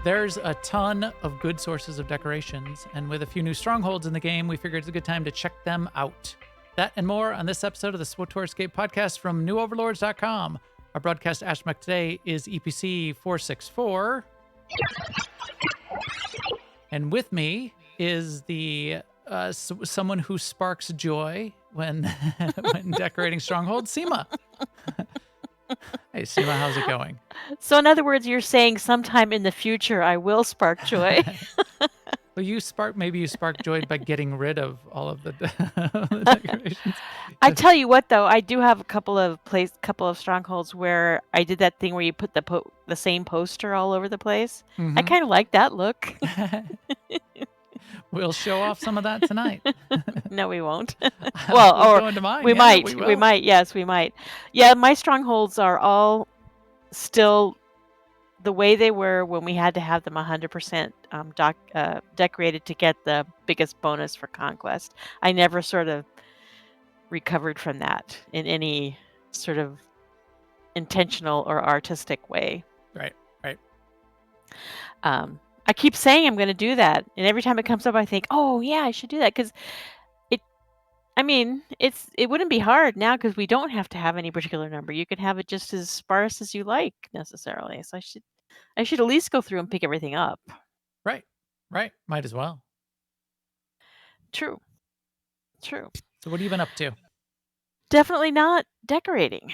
There's a ton of good sources of decorations, and with a few new strongholds in the game, we figured it's a good time to check them out. That and more on this episode of the SWTOR Escape podcast from newoverlords.com. Our broadcast astromech today is EPC 464. And with me is the someone who sparks joy when when decorating strongholds, Seema. Hey, Seema, how's it going? So in other words, you're saying sometime in the future I will spark joy. Well, maybe you spark joy by getting rid of all of the, the decorations. I tell you what, though, I do have a couple of strongholds where I did that thing where you put the same poster all over the place. I kind of like that look. We'll show off some of that tonight. No, we won't. Well, Well, or go into mine. we Yeah, might. we We will. might. Yes, we might. Yeah, my strongholds are all still the way they were when we had to have them 100% decorated to get the biggest bonus for conquest. I never sort of recovered from that in any sort of intentional or artistic way. Right. I keep saying I'm going to do that, and every time it comes up, I think, "Oh yeah, I should do that," because it wouldn't be hard now because we don't have to have any particular number. You can have it just as sparse as you like necessarily. So I should at least go through and pick everything up. Right. Might as well. True. So what have you been up to? Definitely not decorating,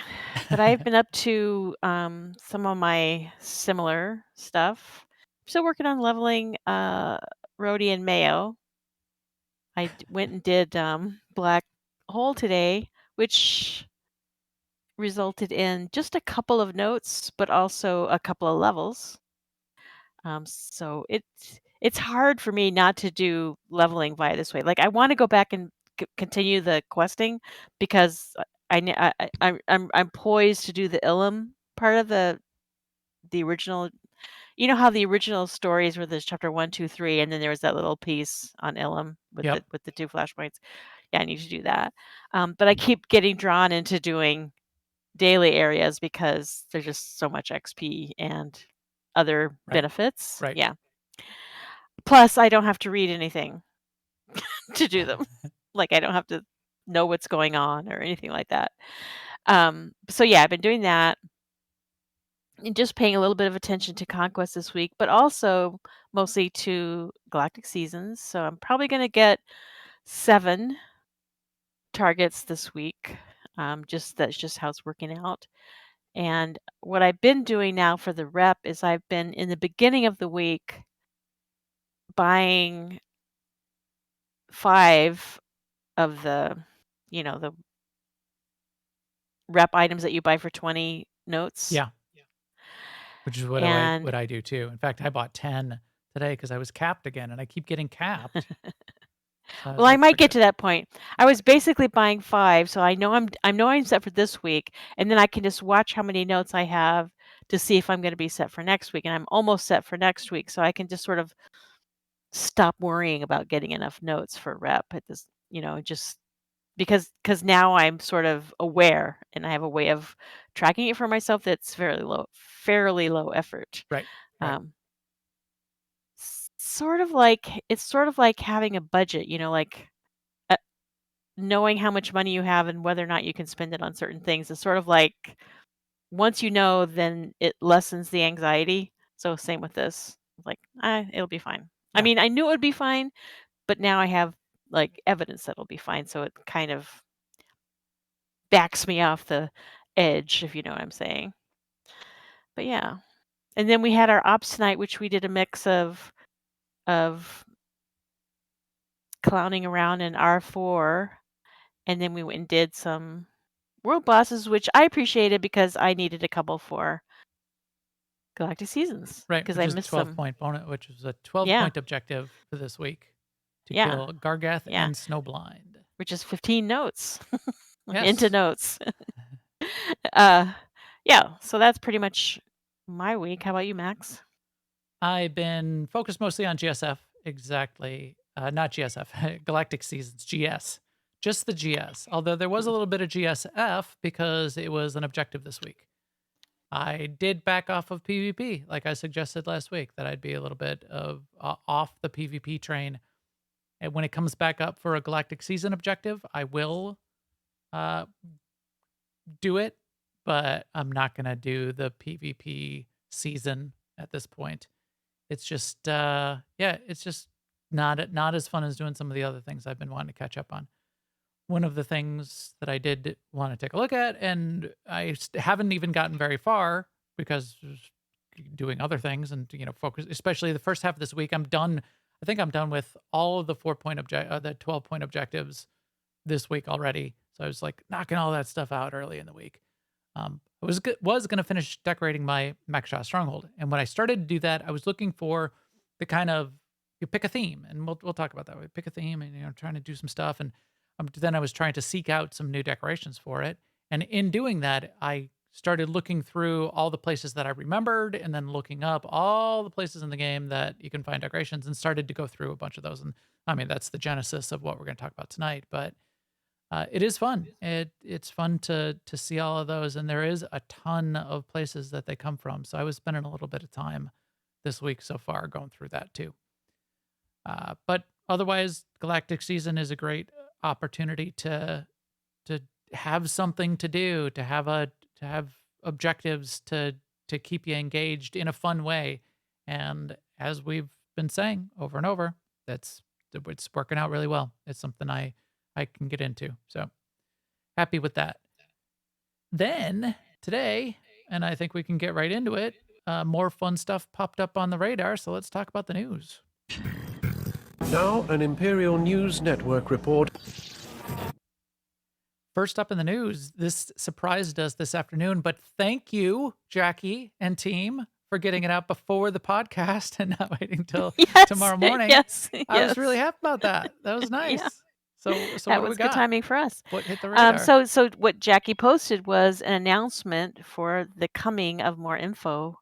but I've been up to some of my similar stuff. Still working on leveling Rhodey and Mayo. I went and did Black Hole today, which resulted in just a couple of notes, but also a couple of levels. So it's hard for me not to do leveling via this way. Like I want to go back and continue the questing because I'm poised to do the Ilum part of the original. You know how the original stories were there's chapter 1, 2, 3, and then there was that little piece on Ilum with Yep. the 2 flashpoints. Yeah, I need to do that. But I keep getting drawn into doing daily areas because there's just so much XP and other benefits. Right. Yeah. Plus, I don't have to read anything to do them. Like I don't have to know what's going on or anything like that. So yeah, I've been doing that and just paying a little bit of attention to Conquest this week, but also mostly to Galactic Seasons. So I'm probably going to get 7 targets this week. That's just how it's working out. And what I've been doing now for the rep is I've been in the beginning of the week buying 5 of the rep items that you buy for 20 notes. Yeah. Which is what I do too. In fact, I bought 10 today because I was capped again, and I keep getting capped. Well, I might get to that point. I was basically buying 5, so I know I'm set for this week, and then I can just watch how many notes I have to see if I'm going to be set for next week, and I'm almost set for next week, so I can just sort of stop worrying about getting enough notes for rep at this, just because now I'm sort of aware and I have a way of tracking it for myself that's fairly low effort. Right. It's sort of like having a budget, like knowing how much money you have and whether or not you can spend it on certain things. It's sort of like once you know, then it lessens the anxiety. So same with this. Like, it'll be fine. Yeah. I mean, I knew it would be fine, but now I have like evidence that it'll be fine. So it kind of backs me off the edge, if you know what I'm saying. But yeah. And then we had our ops tonight, which we did a mix of clowning around in R4, and then we went and did some world bosses, which I appreciated because I needed a couple for Galactic Seasons. Right, because which I is missed 12 them. point bonus, which is a 12-point objective for this week to kill Gargath and Snowblind. Which is 15 notes. Yes. Into notes. Yeah, so that's pretty much my week. How about you, Max? I've been focused mostly on GSF, exactly. Not GSF, Galactic Seasons, GS. Just the GS, although there was a little bit of GSF because it was an objective this week. I did back off of PvP, like I suggested last week, that I'd be a little bit of off the PvP train. And when it comes back up for a Galactic Season objective, I will uh, do it, but I'm not gonna do the PvP season at this point. It's just, yeah, it's just not as fun as doing some of the other things I've been wanting to catch up on. One of the things that I did want to take a look at, and haven't even gotten very far because doing other things and focus, especially the first half of this week. I'm done. I think I'm done with all of the the 12-point objectives this week already. So I was like knocking all that stuff out early in the week. Was going to finish decorating my Mech Shot Stronghold, and when I started to do that, I was looking for the kind of, you pick a theme, and we'll talk about that. We pick a theme, and trying to do some stuff, and then I was trying to seek out some new decorations for it, and in doing that, I started looking through all the places that I remembered, and then looking up all the places in the game that you can find decorations, and started to go through a bunch of those. And I mean, that's the genesis of what we're going to talk about tonight, but it is fun. It's fun to see all of those, and there is a ton of places that they come from. So I was spending a little bit of time this week so far going through that too. But otherwise, Galactic Season is a great opportunity to have something to do, to have objectives to keep you engaged in a fun way. And as we've been saying over and over, it's working out really well. It's something I can get into. So happy with that. Then today, and I think we can get right into it, more fun stuff popped up on the radar. So let's talk about the news. Now, an Imperial News Network report. First up in the news, this surprised us this afternoon, but thank you, Jackie and team, for getting it out before the podcast and not waiting till Yes, tomorrow morning. yes, I was really yes. happy about that. That was nice. Yeah, So that what do we was good got? timing for us. What hit the radar? So what Jackie posted was an announcement for the coming of more info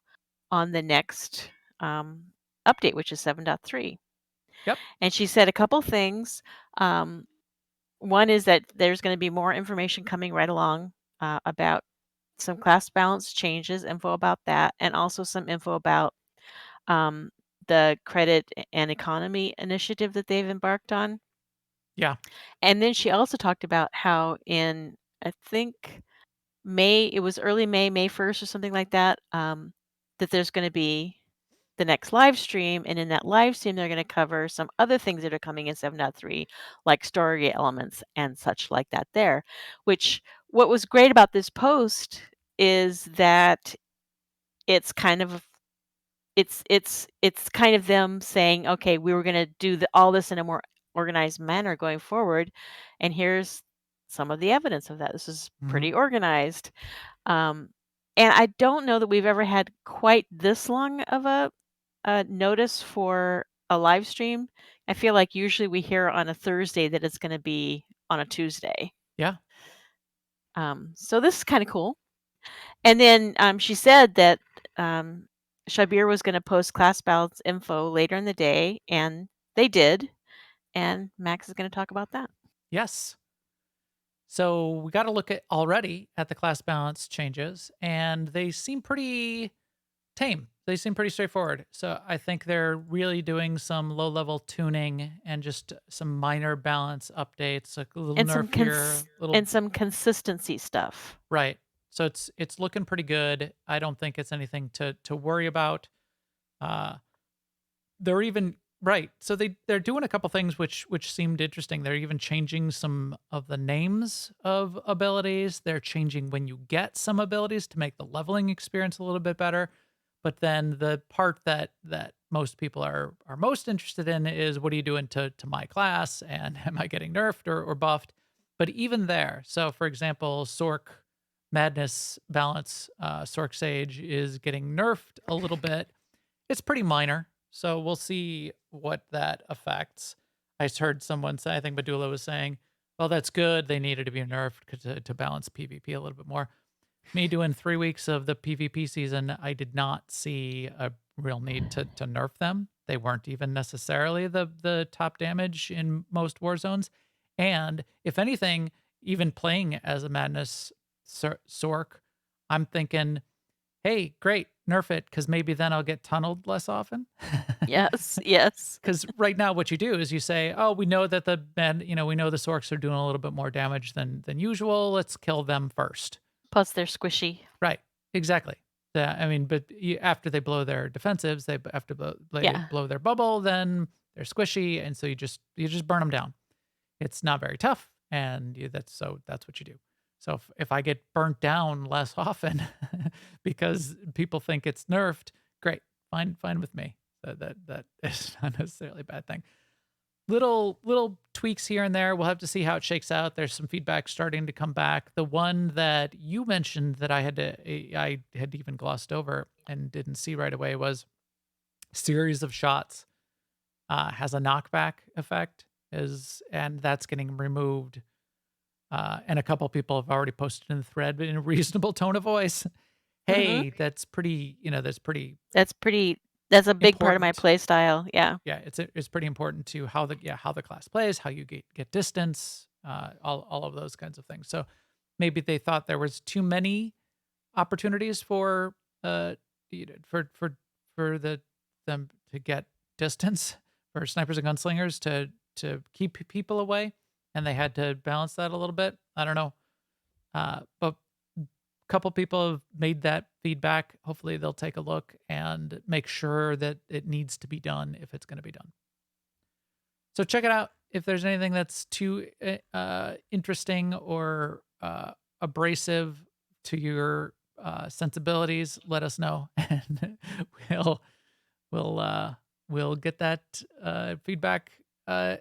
on the next update, which is 7.3. Yep. And she said a couple things. One is that there's going to be more information coming right along about some class balance changes, info about that, and also some info about um, the credit and economy initiative that they've embarked on. Yeah. And then she also talked about how in, I think, May, it was early May, May 1st or something like that, that there's going to be the next live stream. And in that live stream, they're going to cover some other things that are coming in 7.3, like story elements and such like that there. Which, what was great about this post is that it's kind of it's kind of them saying, okay, we were going to do all this in a more organized manner going forward, and here's some of the evidence of that. This is pretty organized. And I don't know that we've ever had quite this long of a notice for a live stream. I feel like usually we hear on a Thursday that it's going to be on a Tuesday. Yeah. So this is kind of cool. And then she said that Shabir was going to post class balance info later in the day, and they did. And Max is going to talk about that. Yes. So we got to look at already at the class balance changes, and they seem pretty tame. They seem pretty straightforward. So I think they're really doing some low level tuning and just some minor balance updates, a little And nerf here, little and some consistency stuff. right. So it's looking pretty good. I don't think it's anything to worry about. Uh, they're even right. So they're doing a couple things which seemed interesting. They're even changing some of the names of abilities. They're changing when you get some abilities to make the leveling experience a little bit better. But then the part that most people are most interested in is, what are you doing to my class, and am I getting nerfed or buffed? But even there, so for example, Sork Madness Balance, Sork Sage is getting nerfed a little bit. It's pretty minor, so we'll see what that affects. I heard someone say, I think Medulla was saying, well, that's good. They needed to be nerfed to balance PvP a little bit more. Me doing 3 weeks of the PvP season, I did not see a real need to nerf them. They weren't even necessarily the top damage in most war zones. And if anything, even playing as a Madness Sork, I'm thinking, hey, great, nerf it, because maybe then I'll get tunneled less often. Yes, yes. Because right now, what you do is you say, "Oh, we know that we know the Sorks are doing a little bit more damage than usual. Let's kill them first." Plus they're squishy. Right. Exactly. Yeah, I mean, but after they blow their defensives, they have to Yeah. blow their bubble. Then they're squishy, and so you just burn them down. It's not very tough, and that's what you do. So if I get burnt down less often because people think it's nerfed, great, fine with me. That is not necessarily a bad thing. Little tweaks here and there. We'll have to see how it shakes out. There's some feedback starting to come back. The one that you mentioned that I had even glossed over and didn't see right away was series of shots has a knockback effect, and that's getting removed. And a couple people have already posted in the thread in a reasonable tone of voice. Mhm. Hey, that's pretty. That's pretty That's a big part of my important. play style. Yeah. Yeah, it's pretty important to how the class plays, how you get distance, all of those kinds of things. So maybe they thought there was too many opportunities for for them to get distance for snipers and gunslingers to keep people away, and they had to balance that a little bit. I don't know, but couple people have made that feedback. Hopefully they'll take a look and make sure that it needs to be done if it's going to be done. So check it out. If there's anything that's too interesting or abrasive to your sensibilities, let us know, and we'll we'll uh, we'll get that feedback uh,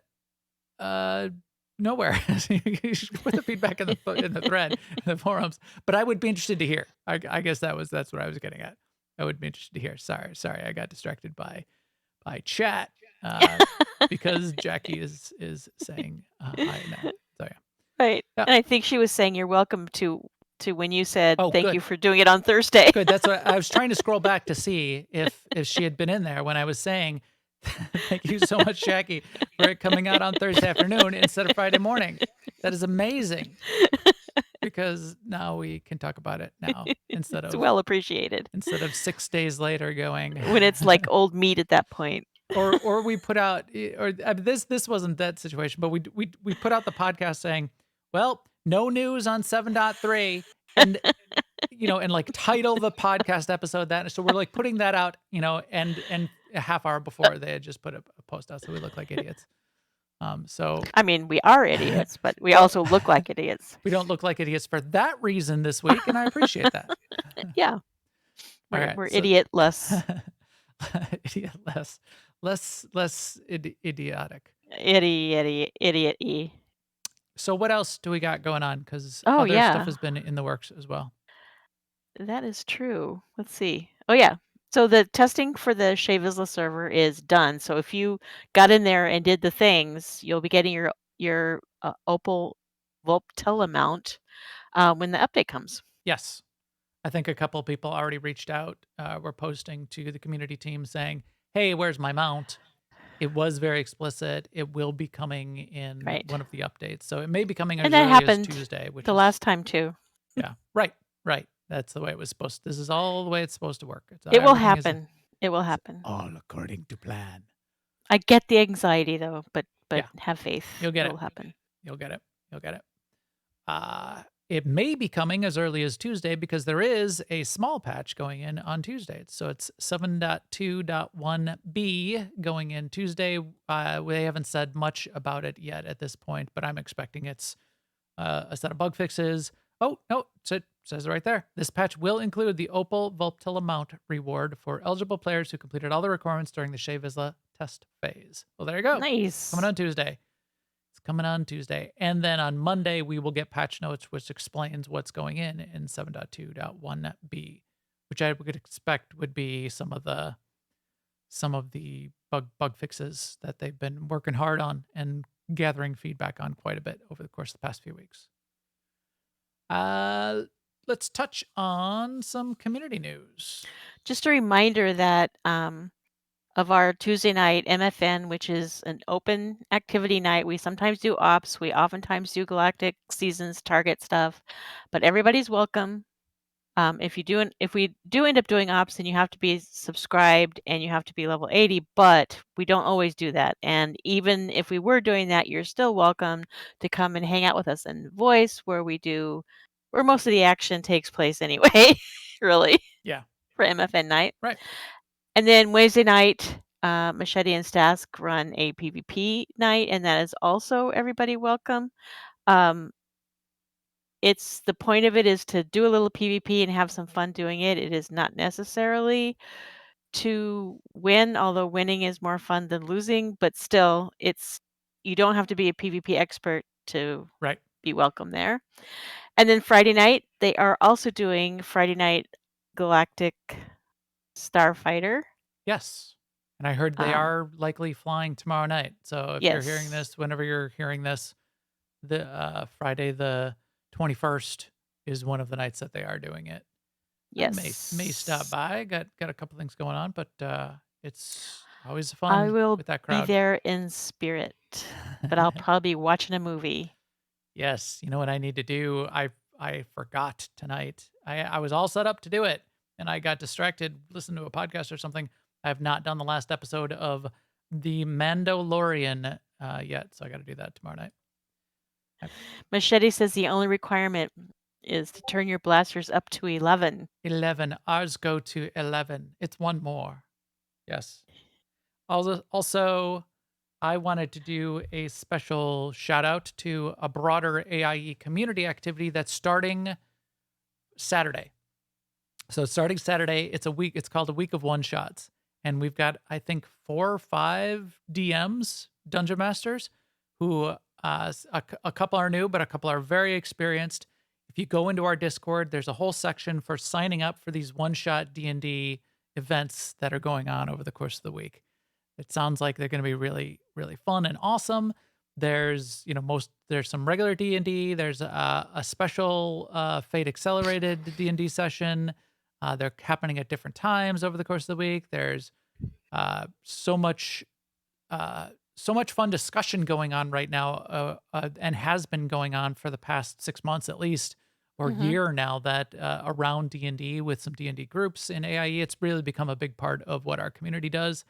nowhere. You should put the feedback in the thread, in the forums. But I would be interested to hear. I guess that's what I was getting at. I would be interested to hear. Sorry, I got distracted by chat because Jackie is saying hi now. So Right. yeah. And I think she was saying you're welcome to when you said Oh, thank good. you for doing it on Thursday. Good. That's what I was trying to scroll back to see if she had been in there when I was saying thank you so much, Jackie, for it coming out on Thursday afternoon instead of Friday morning. That is amazing because now we can talk about it now instead It's of well appreciated 6 days later going when it's like old meat at that point. or we put out this wasn't that situation, but we put out the podcast saying, well, no news on 7.3 and and like title the podcast episode that. So we're like putting that out, and a half hour before they had just put a post out, so we look like idiots. So I mean, we are idiots, but we well, also look like idiots. we don't look like idiots for that reason this week, and I appreciate that. Yeah. All We're right, we're so idiot less. idiot less idiotic. Idiot-y. So what else do we got going on? Because Oh, other stuff yeah. has been in the works as well. That is true. Let's see. Oh, yeah. So the testing for the Shea Vizsla server is done. So if you got in there and did the things, you'll be getting your Opal Volptella mount when the update comes. Yes. I think a couple of people already reached out, were posting to the community team saying, hey, where's my mount? It was very explicit. It will be coming in Right. one of the updates. So it may be coming as And that early as happened Tuesday, which the is, last time too. yeah, right. That's the way it was supposed to. This is all the way it's supposed to work. It will Everything happen. It will is happen. all according to plan. I get the anxiety though, but Yeah. have faith. You'll get it it. will happen. You'll get it. It may be coming as early as Tuesday because there is a small patch going in on Tuesday. So it's 7.2.1b going in Tuesday. We haven't said much about it yet at this point, but I'm expecting it's a set of bug fixes. Oh, no, it says it right there. This patch will include the Opal Volptilla mount reward for eligible players who completed all the requirements during the Shea Vizsla test phase. Well, there you go. Nice. Coming on Tuesday. It's coming on Tuesday. And then on Monday, we will get patch notes, which explains what's going in 7.2.1b, which I would expect would be some of the bug fixes that they've been working hard on and gathering feedback on quite a bit over the course of the past few weeks. Let's touch on some community news. Just a reminder that of our Tuesday night MFN, which is an open activity night. We sometimes do ops. We oftentimes do galactic seasons target stuff, but everybody's welcome. If we do end up doing ops, then you have to be subscribed and you have to be level 80, but we don't always do that. And even if we were doing that, you're still welcome to come and hang out with us in voice where most of the action takes place anyway, really, Yeah. for MFN night. Right. And then Wednesday night, Machete and Stask run a PvP night, and that is also everybody welcome. It's the point of it is to do a little PvP and have some fun doing it. It is not necessarily to win, although winning is more fun than losing, but still, you don't have to be a PvP expert to Right. be welcome there. And then Friday night, they are also doing Friday Night Galactic Starfighter. Yes. And I heard they are likely flying tomorrow night. So if you're hearing Yes. this, whenever you're hearing this, the Friday the 21st is one of the nights that they are doing it. I may stop Yes. by. Got a couple things going on, but it's always I fun will with that be crowd. there in spirit, but I'll probably be watching a movie. Yes, you know what I need to do? I forgot tonight. I was all set up to do it, and I got distracted, listened to a podcast or something. I have not done the last episode of The Mandalorian yet, so I got to do that tomorrow night. Machete says the only requirement is to turn your blasters up to 11. 11. Ours go to 11. It's one more. Yes. Also, I wanted to do a special shout out to a broader AIE community activity that's starting Saturday. So starting Saturday, it's a week. It's called a week of one shots, and we've got I think 4 or 5 DMs, dungeon masters, who a couple are new, but a couple are very experienced. If you go into our Discord, there's a whole section for signing up for these one shot D&D events that are going on over the course of the week. It sounds like they're going to be really, really fun and awesome. There's, there's some regular D&D. There's a special Fate Accelerated D&D session. They're happening at different times over the course of the week. There's so much fun discussion going on right now, and has been going on for the past 6 months at least, or year now, that around D&D with some D&D groups in AIE. It's really become a big part of what our community does.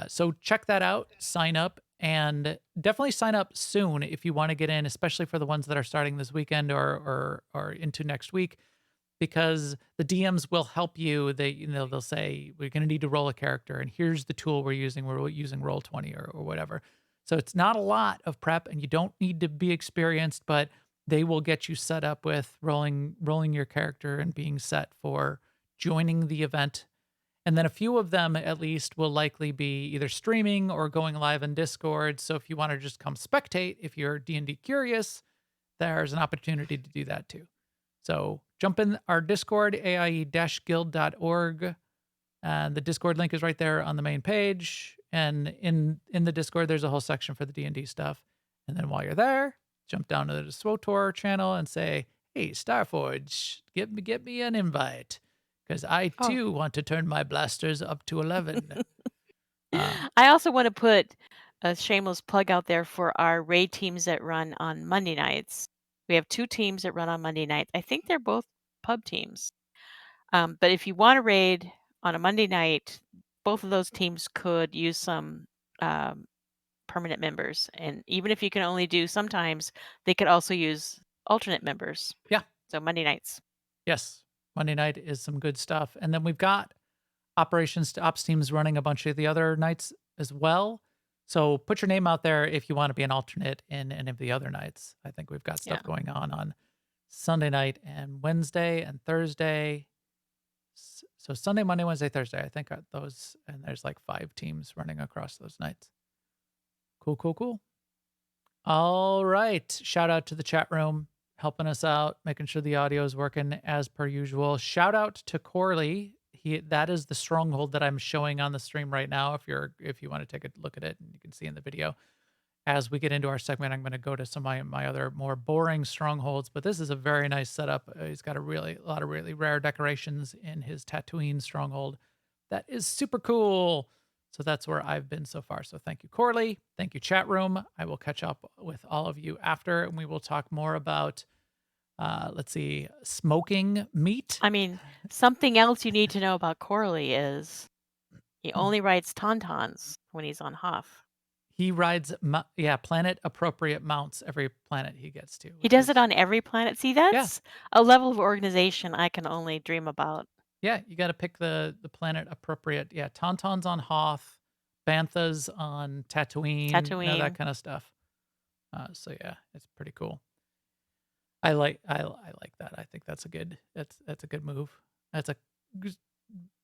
So check that out, sign up, and definitely sign up soon if you want to get in, especially for the ones that are starting this weekend or into next week, because the DMs will help you. They'll say, we're going to need to roll a character, and here's the tool we're using. We're using Roll20 or whatever. So it's not a lot of prep, and you don't need to be experienced, but they will get you set up with rolling your character and being set for joining the event. And then a few of them at least will likely be either streaming or going live in Discord. So if you want to just come spectate, if you're D&D curious, there's an opportunity to do that too. So jump in our Discord, aie-guild.org. And the Discord link is right there on the main page. And in the Discord, there's a whole section for the D&D stuff. And then while you're there, jump down to the SWTOR channel and say, hey, Starforge, get me an invite, because I too want to turn my blasters up to 11. I also want to put a shameless plug out there for our raid teams that run on Monday nights. We have 2 teams that run on Monday nights. I think they're both pub teams. But if you want to raid on a Monday night, both of those teams could use some permanent members. And even if you can only do sometimes, they could also use alternate members. Yeah. So Monday nights. Yes. Monday night is some good stuff. And then we've got operations to ops teams running a bunch of the other nights as well. So put your name out there if you want to be an alternate in any of the other nights. I think we've got stuff going on Sunday night and Wednesday and Thursday. So Sunday, Monday, Wednesday, Thursday, I think those, and there's like 5 teams running across those nights. Cool. All right. Shout out to the chat room, helping us out, making sure the audio is working as per usual. Shout out to Corley. That is the stronghold that I'm showing on the stream right now. If you want to take a look at it, and you can see in the video. As we get into our segment, I'm going to go to some of my other more boring strongholds, but this is a very nice setup. He's got a lot of really rare decorations in his Tatooine stronghold. That is super cool. So that's where I've been so far. So thank you, Corley. Thank you, chat room. I will catch up with all of you after, and we will talk more about Let's see, smoking meat. I mean, something else you need to know about Corley is he only rides tauntauns when he's on Hoth. He rides, planet appropriate mounts every planet he gets to, He which does it is, on every planet. See, yeah, that's a level of organization I can only dream about. yeah. You got to pick the planet appropriate. Yeah, Tauntauns on Hoth, Banthas on Tatooine, that Tatooine. kind of stuff. So yeah, it's pretty cool. I like that. I think that's a good move. That's a g-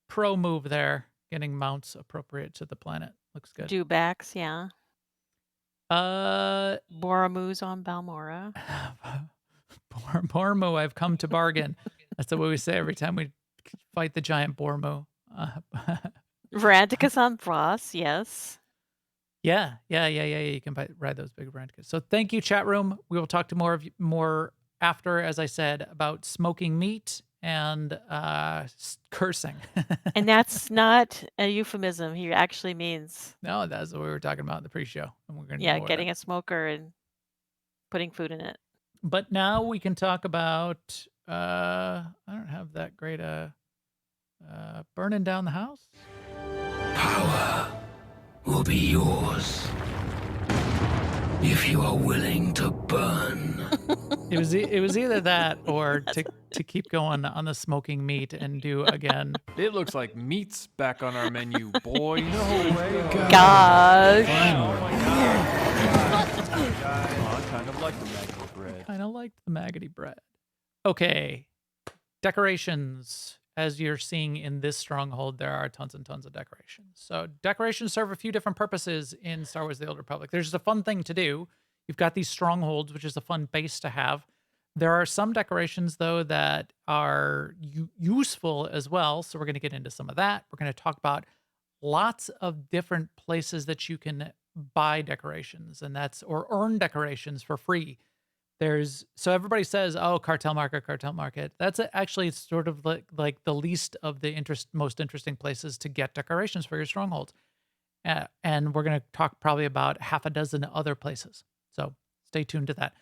pro move there. Getting mounts appropriate to the planet looks good. Dewbacks, yeah. Uh, Boromoos on Balmora. Bormu, I've come to bargain. That's what we say every time we fight the giant Bormu. Uh, Veranticus on Thros, yes. yeah. You can ride those big Branticus. So thank you, chat room. We will talk to more after, as I said, about smoking meat and cursing. And that's not a euphemism. He actually means, No, that's what we were talking about in the pre-show, and we're going to do yeah, more of that. getting a smoker and putting food in it. But now we can talk about. I don't have that great burning down the house. Power will be yours if you are willing to burn. It was either that or to keep going on the smoking meat and do again. It looks like meat's back on our menu, boys. No way. Gosh. Oh my god. Oh, I kind of like the maggoty bread. Kind of liked the maggoty bread. Okay, decorations. As you're seeing in this stronghold, there are tons and tons of decorations. So decorations serve a few different purposes in Star Wars: The Old Republic. There's just a fun thing to do. You've got these strongholds, which is a fun base to have. There are some decorations, though, that are useful as well. So we're going to get into some of that. We're going to talk about lots of different places that you can buy decorations, and or earn decorations for free. So everybody says, "Oh, cartel market." That's actually sort of like the least of the most interesting places to get decorations for your strongholds. And we're going to talk probably about half a dozen other places. So stay tuned to that.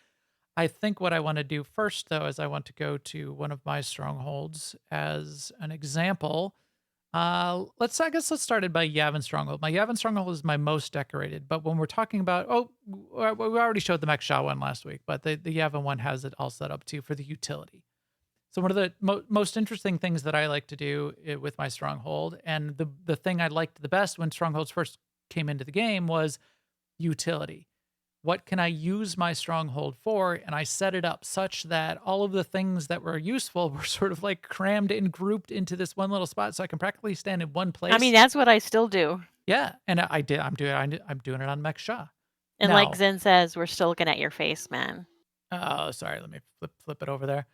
I think what I want to do first, though, is I want to go to one of my strongholds as an example. Let's start it by Yavin Stronghold. My Yavin Stronghold is my most decorated, but when we're talking about, we already showed the Mech Shah one last week, but the Yavin one has it all set up too for the utility. So one of the most interesting things that I like to do with my Stronghold, and the thing I liked the best when Strongholds first came into the game was utility. What can I use my stronghold for? And I set it up such that all of the things that were useful were sort of like crammed and grouped into this one little spot, so I can practically stand in one place. I mean, that's what I still do. Yeah, and I did. I'm doing it on Mech Shah. And Now, like Zen says, we're still looking at your face, man. oh, sorry. Let me flip it over there.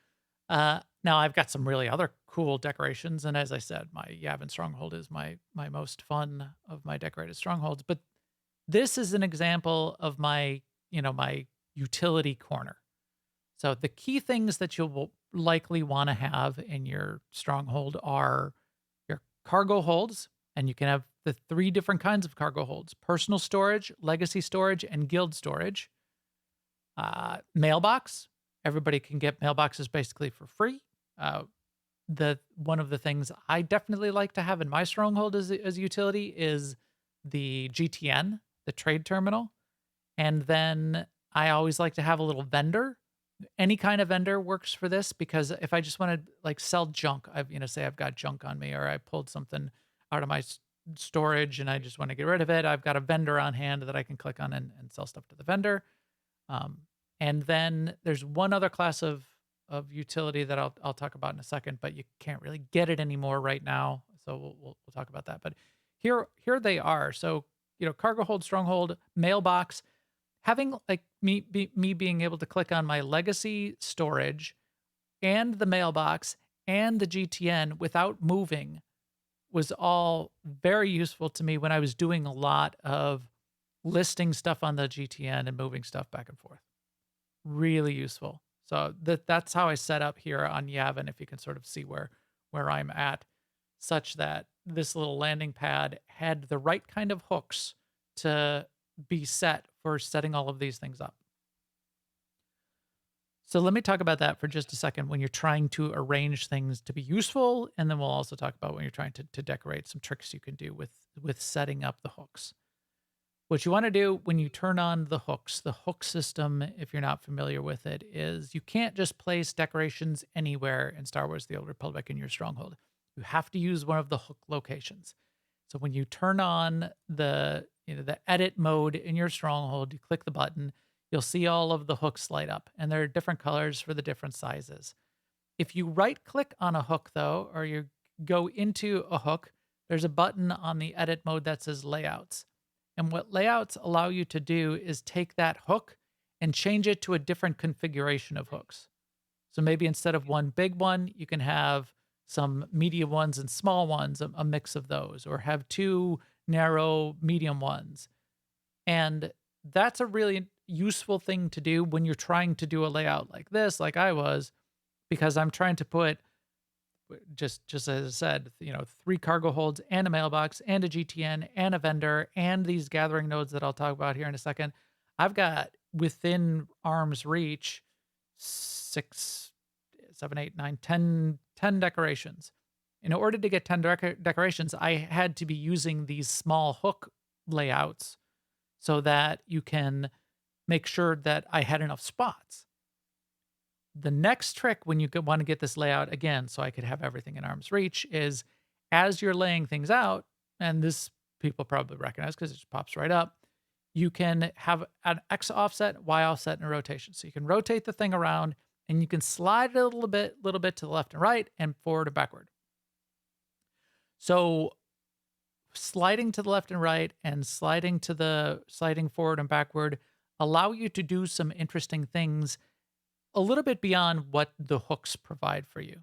Now I've got some really other cool decorations, and as I said, my Yavin Stronghold is my most fun of my decorated strongholds. But this is an example of my utility corner. So the key things that you'll likely want to have in your stronghold are your cargo holds, and you can have the 3 different kinds of cargo holds: personal storage, legacy storage, and guild storage. Mailbox. Everybody can get mailboxes basically for free. One of the things I definitely like to have in my stronghold as utility is the GTN, the trade terminal. And then I always like to have a little vendor. Any kind of vendor works for this, because if I just want to like sell junk, say I've got junk on me, or I pulled something out of my storage and I just want to get rid of it, I've got a vendor on hand that I can click on and sell stuff to the vendor. And then there's one other class of utility that I'll talk about in a second, but you can't really get it anymore right now. So we'll talk about that. But here they are. So, cargo hold, stronghold, mailbox. Having like me being able to click on my legacy storage and the mailbox and the GTN without moving was all very useful to me when I was doing a lot of listing stuff on the GTN and moving stuff back and forth. Really useful. So that's how I set up here on Yavin, if you can sort of see where I'm at, such that this little landing pad had the right kind of hooks to be set for setting all of these things up. So let me talk about that for just a second when you're trying to arrange things to be useful, and then we'll also talk about when you're trying to decorate, some tricks you can do with setting up the hooks. What you want to do when you turn on the hook system, if you're not familiar with it, is you can't just place decorations anywhere in Star Wars: The Old Republic in your stronghold. You have to use one of the hook locations. So when you turn on the edit mode in your stronghold, you click the button, you'll see all of the hooks light up, and there are different colors for the different sizes. If you right click on a hook though, or you go into a hook, there's a button on the edit mode that says layouts. And what layouts allow you to do is take that hook and change it to a different configuration of hooks. So maybe instead of one big one, you can have some medium ones and small ones, a mix of those, or have two narrow medium ones. And that's a really useful thing to do when you're trying to do a layout like this, like I was, because I'm trying to put, just as I said, 3 cargo holds and a mailbox and a GTN and a vendor and these gathering nodes that I'll talk about here in a second. I've got within arm's reach 6, 7, 8, 9, 10 decorations. In order to get 10 decorations, I had to be using these small hook layouts so that you can make sure that I had enough spots. The next trick when you want to get this layout again, so I could have everything in arm's reach, is as you're laying things out, and this people probably recognize because it just pops right up, you can have an X offset, Y offset, and a rotation. So you can rotate the thing around and you can slide it a little bit to the left and right and forward and backward. So sliding to the left and right and sliding forward and backward allow you to do some interesting things a little bit beyond what the hooks provide for you.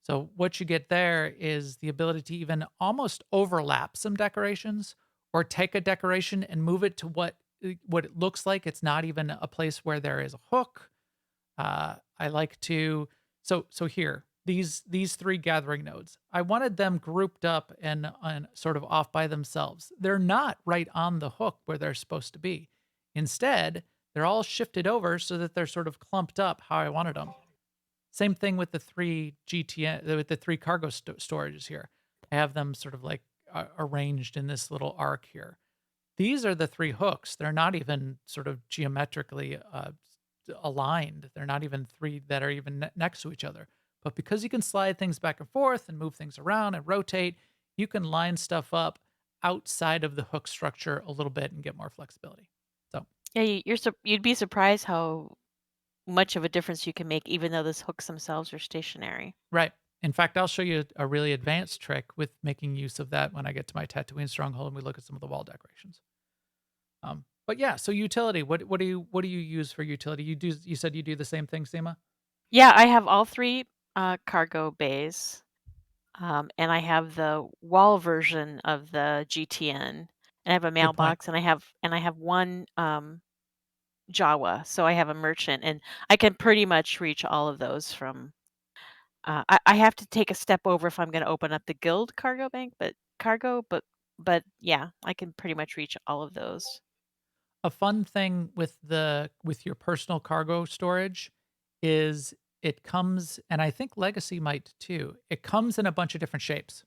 So what you get there is the ability to even almost overlap some decorations or take a decoration and move it to what it looks like it's not even a place where there is a hook. I like to, so here, these 3 gathering nodes, I wanted them grouped up and sort of off by themselves. They're not right on the hook where they're supposed to be. Instead, they're all shifted over so that they're sort of clumped up how I wanted them. Same thing with the 3 GTN, with the 3 cargo storages here. I have them sort of like arranged in this little arc here. These are the 3 hooks. They're not even sort of geometrically aligned. They're not even 3 that are even next to each other. But because you can slide things back and forth and move things around and rotate, you can line stuff up outside of the hook structure a little bit and get more flexibility. So Yeah, you'd be surprised how much of a difference you can make, even though those hooks themselves are stationary. right. In fact, I'll show you a really advanced trick with making use of that when I get to my Tatooine stronghold and we look at some of the wall decorations. But yeah, so utility. What do you use for utility? You said you do the same thing, Seema? Yeah, I have all 3 cargo bays, and I have the wall version of the GTN, and I have a Good point. mailbox, and I have 1 Jawa, so I have a merchant, and I can pretty much reach all of those from. I have to take a step over if I'm going to open up the guild cargo bank, but yeah, I can pretty much reach all of those. A fun thing with your personal cargo storage is it comes, and I think Legacy might too. It comes in a bunch of different shapes.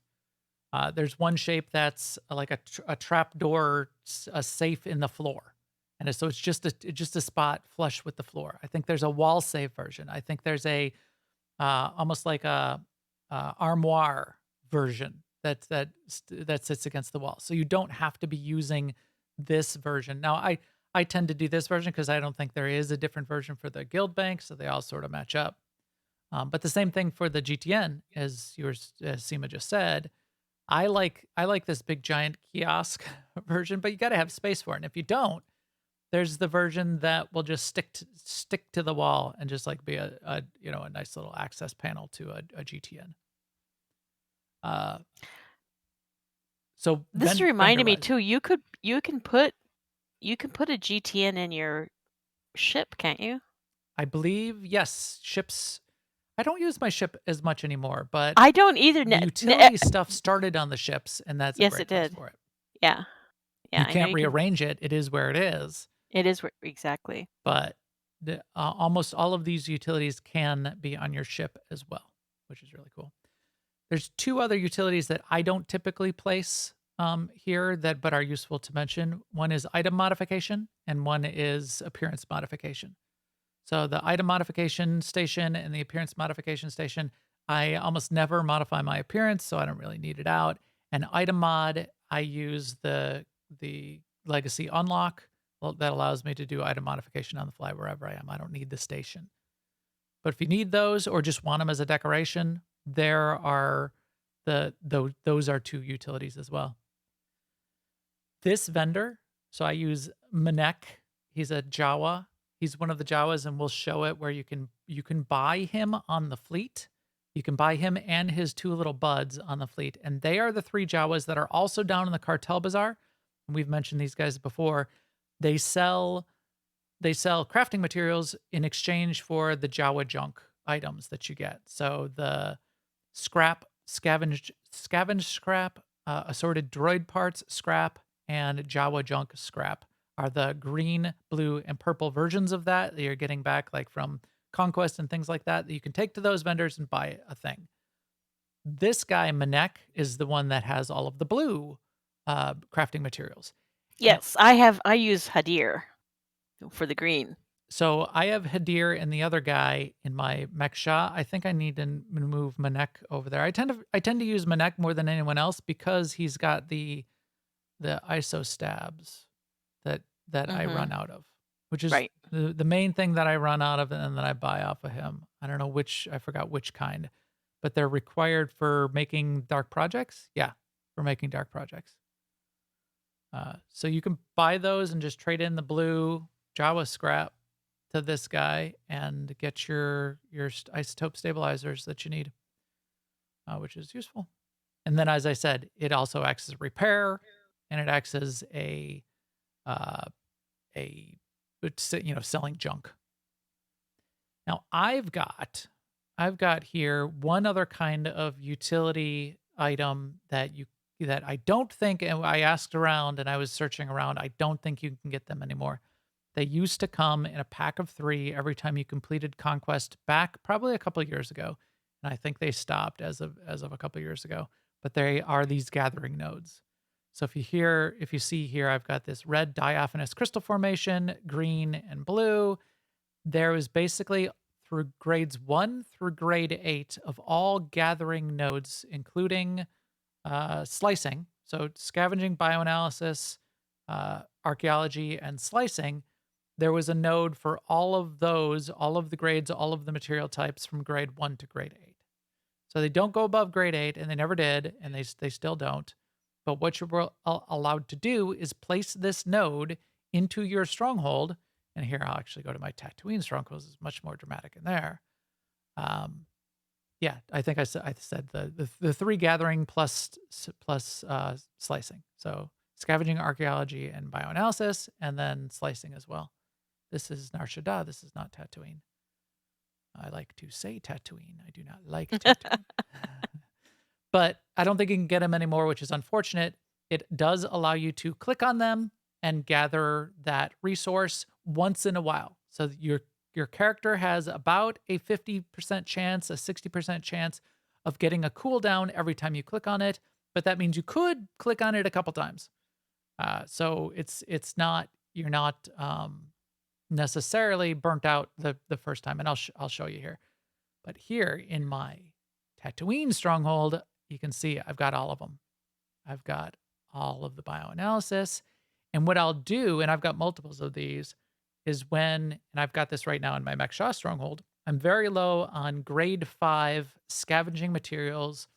There's one shape that's like a trap door, a safe in the floor, and so it's just a spot flush with the floor. I think there's a wall safe version. I think there's a almost like a armoire version that sits against the wall. So you don't have to be using this version. Now I tend to do this version because I don't think there is a different version for the guild bank, so they all sort of match up. But the same thing for the GTN, as Seema just said. I like this big giant kiosk version, but you got to have space for it. And if you don't, there's the version that will just stick to the wall and just like be a nice little access panel to a GTN. So This reminded me vendor-wise, too. You can put a GTN in your ship, can't you? I believe yes, ships. I don't use my ship as much anymore, but I don't either. the utility stuff started on the ships, and that's a Yes, great it place did. for it. Yeah, yeah. You I know can't you can. rearrange it. It is where it is. It is exactly. But almost all of these utilities can be on your ship as well, which is really cool. There's two other utilities that I don't typically place here but are useful to mention. One is item modification and one is appearance modification. So the item modification station and the appearance modification station, I almost never modify my appearance, so I don't really need it out. And item mod, I use the legacy unlock. Well, that allows me to do item modification on the fly wherever I am. I don't need the station. But if you need those or just want them as a decoration, there are those are two utilities as well. This vendor, so I use Manek. He's a Jawa. He's one of the Jawas, and we'll show it where you can buy him on the fleet. You can buy him and his two little buds on the fleet, and they are the three Jawas that are also down in the Cartel Bazaar. And we've mentioned these guys before. They sell crafting materials in exchange for the Jawa junk items that you get. So the scavenged scrap, assorted droid parts scrap, and Jawa junk scrap are the green, blue, and purple versions of that you're getting back like from Conquest and things like that you can take to those vendors and buy a thing. This guy, Manek, is the one that has all of the blue crafting materials. Yes, I use Hadir for the green. So I have Hadir and the other guy in my mech shot. I think I need to move Manek over there. I tend to use Manek more than anyone else because he's got the ISO stabs that I run out of, which is Right. the main thing that I run out of and that I buy off of him. I don't know I forgot which kind, but they're required for making dark projects. Yeah, for making dark projects. So you can buy those and just trade in the blue Jawa scrap to this guy and get your isotope stabilizers that you need, which is useful. And then, as I said, it also acts as a repair, and it acts as selling junk. Now I've got here one other kind of utility item that I don't think, and I asked around and I was searching around, I don't think you can get them anymore. They used to come in a pack of 3 every time you completed Conquest back probably a couple of years ago. And I think they stopped as of a couple of years ago, but they are these gathering nodes. So if you see here, I've got this red diaphanous crystal formation, green and blue. There is basically through grades 1 through grade 8 of all gathering nodes, including slicing. So scavenging, bioanalysis, archaeology, and slicing. There was a node for all of those, all of the grades, all of the material types from grade 1 to grade 8. So they don't go above grade 8, and they never did, and they still don't. But what you're allowed to do is place this node into your stronghold. And here I'll actually go to my Tatooine stronghold. It's much more dramatic in there. Yeah, I think I said the 3 gathering plus slicing. So scavenging, archaeology, and bioanalysis, and then slicing as well. This is Nar Shaddaa. This is not Tatooine. I like to say Tatooine. I do not like Tatooine. But I don't think you can get them anymore, which is unfortunate. It does allow you to click on them and gather that resource once in a while. So your character has about a 50% chance, a 60% chance of getting a cooldown every time you click on it. But that means you could click on it a couple times. So you're not necessarily burnt out the first time. And I'll show you here. But here in my Tatooine stronghold, you can see I've got all of them. I've got all of the bioanalysis. And what I'll do, and I've got multiples of these, is and I've got this right now in my Mech Shaw stronghold, I'm very low on grade 5 scavenging materials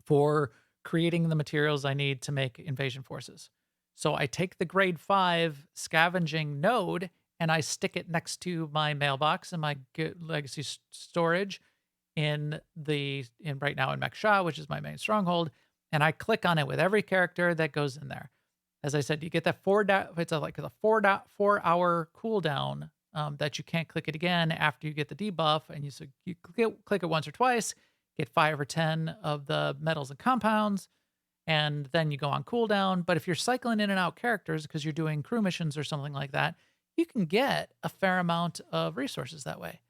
for creating the materials I need to make invasion forces. So I take the grade 5 scavenging node and I stick it next to my mailbox and my legacy storage right now in Mech Shaw, which is my main stronghold, and I click on it with every character that goes in there. As I said, you get that 4-hour cooldown that you can't click it again after you get the debuff, and you click it once or twice, get 5 or 10 of the metals and compounds, and then you go on cooldown. But if you're cycling in and out characters because you're doing crew missions or something like that, you can get a fair amount of resources that way.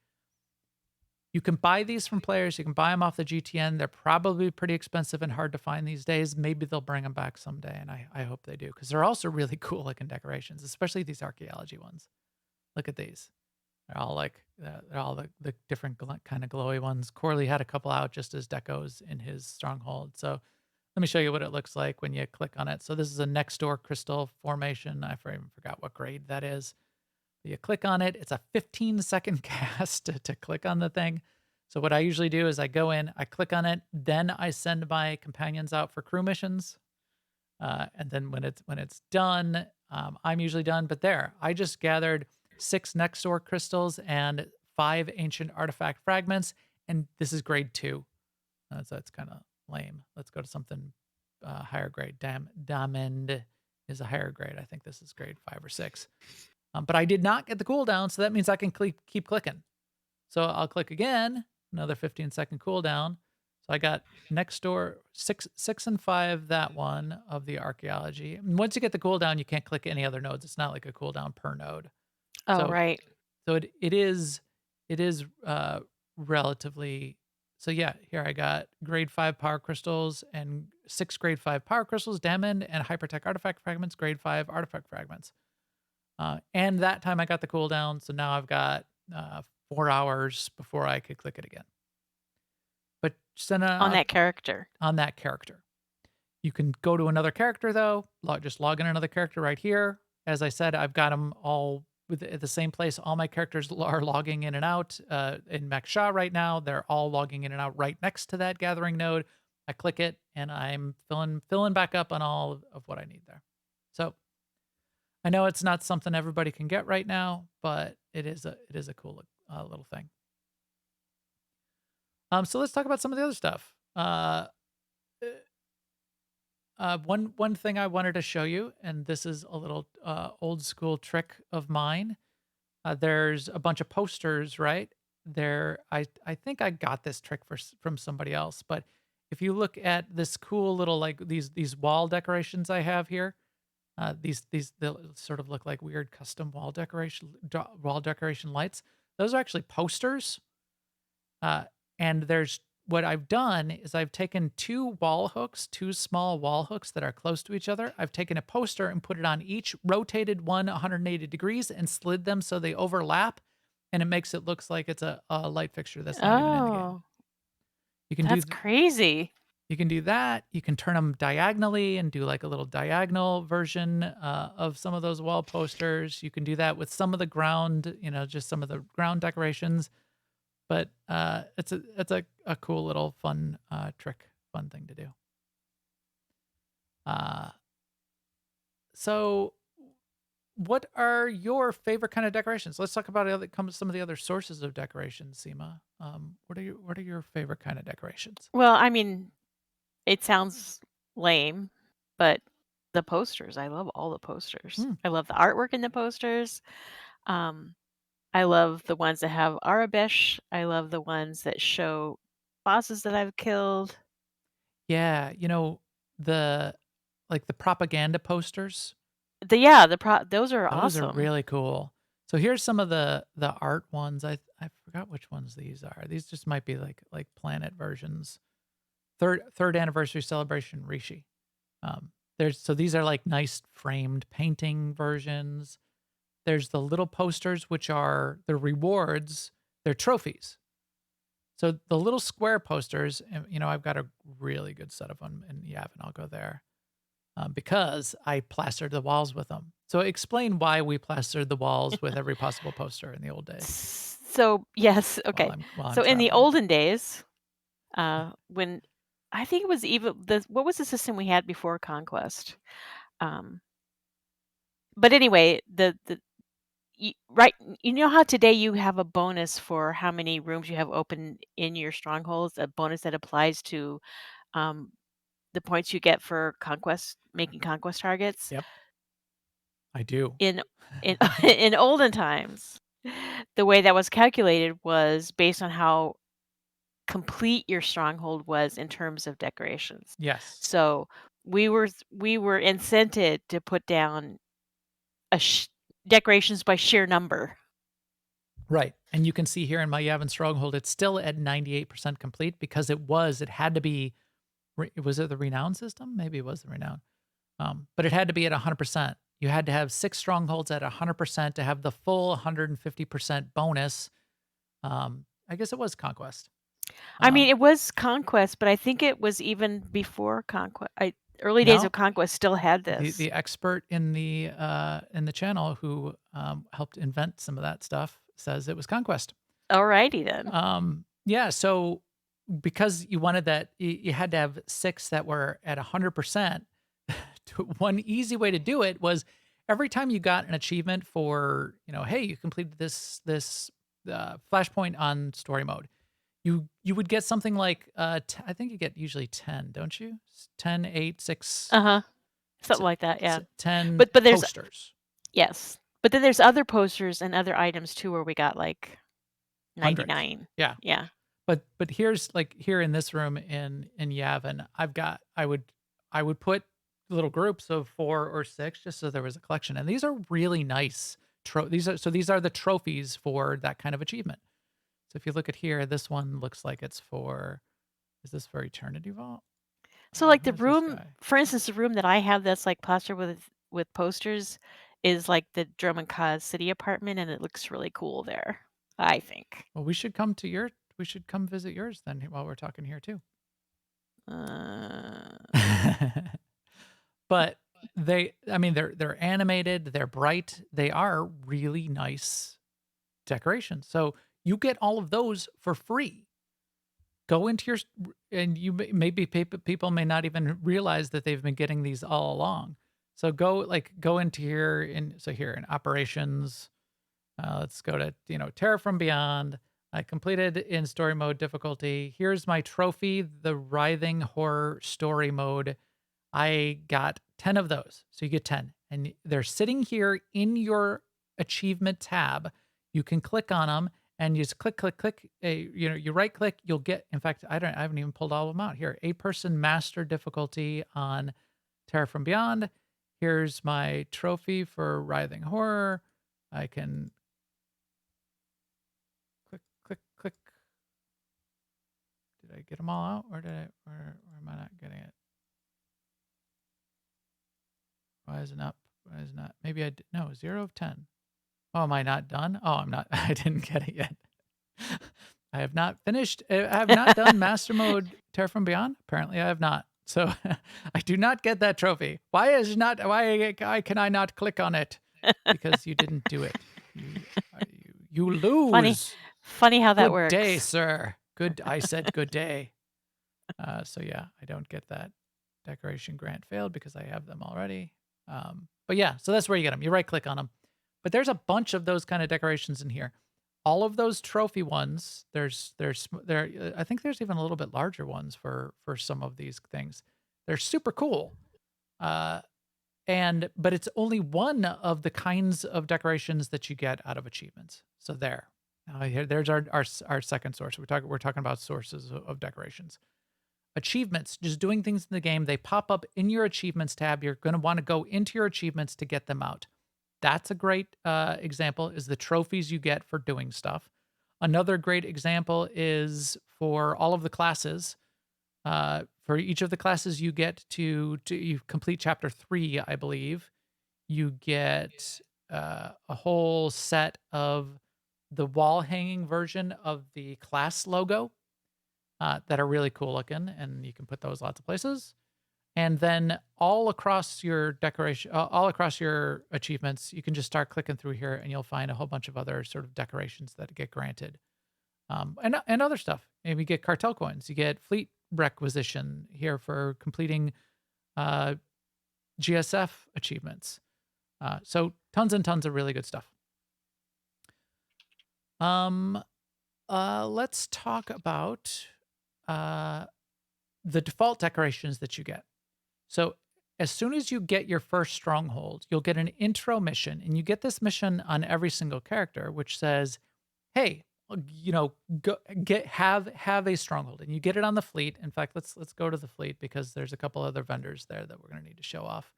You can buy these from players. You can buy them off the GTN. They're probably pretty expensive and hard to find these days. Maybe they'll bring them back someday, and I hope they do, because they're also really cool looking decorations, especially these archaeology ones. Look at these. They're all like they're all the different kind of glowy ones. Corley had a couple out just as decos in his stronghold. So let me show you what it looks like when you click on it. So this is a next door crystal formation. I even forgot what grade that is. You click on it. It's a 15-second cast to click on the thing. So what I usually do is I go in, I click on it, then I send my companions out for crew missions. And then when it's done, I'm usually done. But there, I just gathered 6 next door crystals and 5 ancient artifact fragments, and this is grade 2. So that's kind of lame. Let's go to something higher grade. Diamond is a higher grade. I think this is grade 5 or 6. But I did not get the cooldown, so that means I can keep clicking. So I'll click again, another 15-second cooldown. So I got next door 6 and 5, that one of the archaeology. And once you get the cooldown, you can't click any other nodes. It's not like a cooldown per node. Oh, So right. so it is relatively. So yeah, here I got grade 5 power crystals and 6 grade 5 power crystals, diamond, and hypertech artifact fragments, grade 5 artifact fragments. And that time I got the cooldown, so now I've got 4 hours before I could click it again. But On that character. on that character. You can go to another character though. Just log in another character right here. As I said, I've got them all at the same place. All my characters are logging in and out. In Max Shaw right now, they're all logging in and out right next to that gathering node. I click it, and I'm filling back up on all of what I need there. So I know it's not something everybody can get right now, but it is a cool little thing. So let's talk about some of the other stuff. One thing I wanted to show you, and this is a little old school trick of mine. There's a bunch of posters, right? I think I got this trick from somebody else, but if you look at this cool little like these wall decorations I have here, these they'll sort of look like weird custom wall decoration lights. Those are actually posters. And what I've done is I've taken 2 small wall hooks that are close to each other. I've taken a poster and put it on each, rotated one 180 degrees, and slid them so they overlap, and it makes it looks like it's a light fixture that's not even in the game. Oh, You can that's crazy. You can do that. You can turn them diagonally and do like a little diagonal version of some of those wall posters. You can do that with some of the ground, just some of the ground decorations. But it's a cool little fun fun thing to do. So what are your favorite kind of decorations? Let's talk about some of the other sources of decorations, Seema. What are your favorite kind of decorations? Well, I mean, it sounds lame, but the posters, I love all the posters. I love the artwork in the posters. I love the ones that have Arabesh. I love the ones that show bosses that I've killed. Yeah, the propaganda posters. Those are Those awesome. are really cool. So here's some of the art ones. I forgot which ones these are. These just might be like planet versions. Third anniversary celebration Rishi. These are like nice framed painting versions. There's the little posters, which are the rewards. They're trophies. So the little square posters, I've got a really good set of them in Yavin. I'll go there because I plastered the walls with them. So explain why we plastered the walls with every possible poster in the old days. So yes, okay. While I'm So in the traveling. olden days, when I think it was even what was the system we had before Conquest? But anyway, you know how today you have a bonus for how many rooms you have open in your strongholds, a bonus that applies to the points you get for making conquest targets. Yep, I do. In in olden times, the way that was calculated was based on how complete your stronghold was in terms of decorations. Yes. So we were incented to put down decorations by sheer number. Right. And you can see here in my Yavin Stronghold, it's still at 98% complete because it had to be, was it the Renown system? Maybe it was the Renown. But it had to be at 100%. You had to have 6 strongholds at 100% to have the full 150% bonus. I guess it was Conquest. I mean, it was Conquest, but I think it was even before Conquest. Early days No. of Conquest still had this. The expert in the channel who helped invent some of that stuff says it was Conquest. Alrighty then. Yeah, so because you wanted that, you had to have 6 that were at 100%. One easy way to do it was every time you got an achievement for, hey, you completed this flashpoint on story mode, you would get something like, I think you get usually 10, don't you? 10, 8, 6. Something like that, yeah. 10 but there's posters. Yes. But then there's other posters and other items too where we got like Hundreds. 99. Yeah. Yeah. But here's like here in this room in Yavin, I would put little groups of 4 or 6 just so there was a collection. And these are really nice. These are the trophies for that kind of achievement. So if you look at here, this one looks like it's for, is this for Eternity Vault? So like the Where's this room, guy? for instance, the room that I have that's like plastered with posters is like the Drummond Cause City apartment, and it looks really cool there, I think. Well, we should come visit yours then while we're talking here too. But they're animated, they're bright, they are really nice decorations. So you get all of those for free. Go into your, and maybe people may not even realize that they've been getting these all along. So go into here in operations. Let's go to Terra from Beyond. I completed in story mode difficulty. Here's my trophy, the Writhing Horror story mode. I got 10 of those. So you get 10. And they're sitting here in your achievement tab. You can click on them and you just click. You right click, you'll get, in fact, I haven't even pulled all of them out here. 8-person master difficulty on Terra from Beyond. Here's my trophy for Writhing Horror. I can click. Did I get them all out or or am I not getting it? Why is it not? Maybe I did. No, 0 of 10. Oh, am I not done? Oh, I'm not. I didn't get it yet. I have not finished. I have not done Master Mode Terra from Beyond. Apparently, I have not. So I do not get that trophy. Why can I not click on it? Because you didn't do it. You lose. Funny how that Good works. Good day, sir. I said good day. So yeah, I don't get that. Decoration grant failed because I have them already. But yeah, so that's where you get them. You right click on them. But there's a bunch of those kind of decorations in here. All of those trophy ones, I think there's even a little bit larger ones for some of these things. They're super cool. But it's only one of the kinds of decorations that you get out of achievements. So there's our second source. We're talking about sources of decorations. Achievements, just doing things in the game, they pop up in your achievements tab. You're going to want to go into your achievements to get them out. That's a great example, is the trophies you get for doing stuff. Another great example is for all of the classes. For each of the classes you get to you complete chapter 3, I believe, you get a whole set of the wall hanging version of the class logo that are really cool looking, and you can put those lots of places. And then all across your decoration, all across your achievements, you can just start clicking through here and you'll find a whole bunch of other sort of decorations that get granted. And other stuff. Maybe you get cartel coins. You get fleet requisition here for completing GSF achievements. So tons and tons of really good stuff. Let's talk about the default decorations that you get. So as soon as you get your first stronghold, you'll get an intro mission, and you get this mission on every single character, which says, "Hey, go have a stronghold," and you get it on the fleet. In fact, let's go to the fleet because there's a couple other vendors there that we're going to need to show off.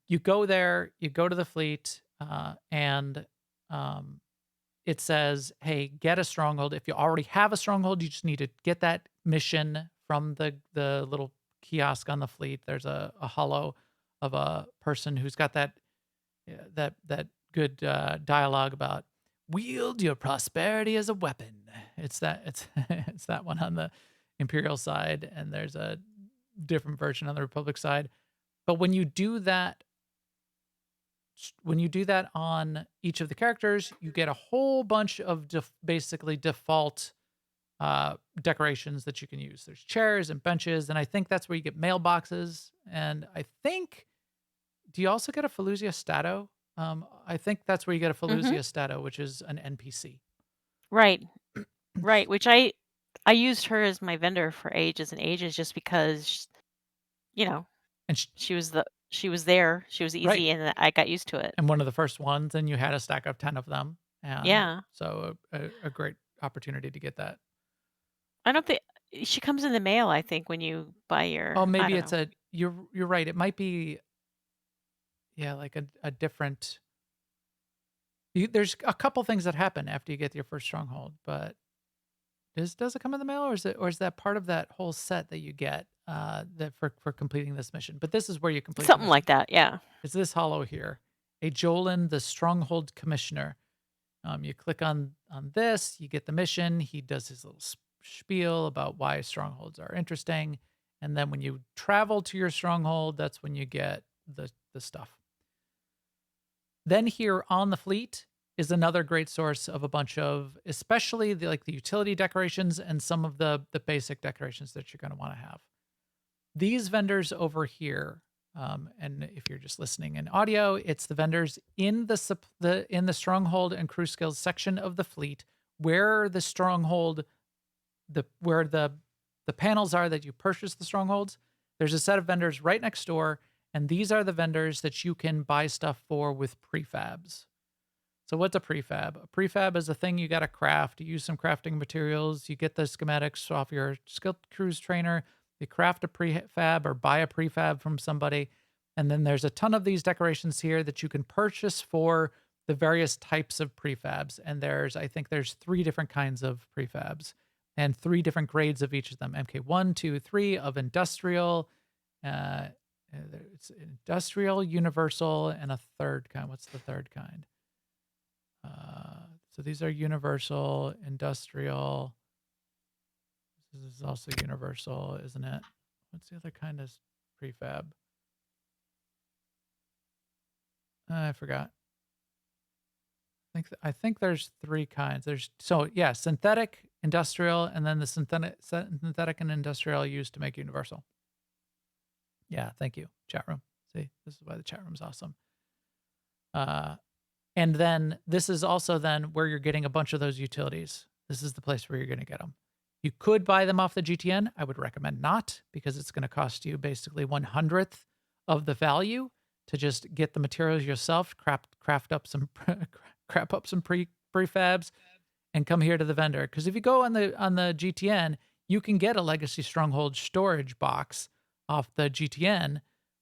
you go there, you go to the fleet, and it says, "Hey, get a stronghold." If you already have a stronghold, you just need to get that mission from the little kiosk on the fleet. There's a hollow of a person who's got that good dialogue about wield your prosperity as a weapon. It's it's that one on the Imperial side, and there's a different version on the Republic side. But when you do that on each of the characters, you get a whole bunch of basically default decorations that you can use. There's chairs and benches, and I think that's where you get mailboxes. And I think, do you also get a Felucia Stato? I think that's where you get a Mm-hmm. Felucia Stato, which is an NPC. Right. Right. Which I used her as my vendor for ages and ages, just because, you know, And she was there. She was right, easy, and I got used to it. and one of the first ones, and you had a stack of 10 of them, and Yeah. so a great opportunity to get that. I don't think she comes in the mail, I think, when you buy Oh, your, I maybe don't it's know. you're right. It might be, yeah, like a different. There's a couple things that happen after you get your first stronghold, but does it come in the mail, or is that part of that whole set that you get that for completing this mission? But this is where you complete the Something mission. like that, yeah. It's this hollow here, a Jolin, the Stronghold Commissioner. You click on this, you get the mission. He does his little spiel about why strongholds are interesting, and then when you travel to your stronghold, that's when you get the stuff. Then here on the fleet is another great source of a bunch of, especially the utility decorations and some of the basic decorations that you're going to want to have. These vendors over here, and if you're just listening in audio, it's the vendors in the stronghold and crew skills section of the fleet, where the stronghold, where the panels are that you purchase the strongholds. There's a set of vendors right next door, and these are the vendors that you can buy stuff for with prefabs. So what's a prefab? A prefab is a thing you got to craft. You use some crafting materials. You get the schematics off your skilled crews trainer. You craft a prefab or buy a prefab from somebody. And then there's a ton of these decorations here that you can purchase for the various types of prefabs. And I think there's 3 different kinds of prefabs and 3 different grades of each of them. MK 1, 2, 3 of industrial. It's industrial, universal, and a third kind. What's the third kind? So these are universal, industrial. This is also universal, isn't it? What's the other kind of prefab? I forgot. I think there's 3 kinds. Synthetic, industrial, and then the synthetic and industrial used to make universal. Yeah, thank you, chat room. See, this is why the chat room's awesome. And then this is also then where you're getting a bunch of those utilities. This is the place where you're going to get them. You could buy them off the GTN. I would recommend not, because it's going to cost you basically 1/100th of the value to just get the materials yourself, craft up some crap up some prefabs, and come here to the vendor. Because if you go on the GTN, you can get a Legacy Stronghold storage box off the GTN,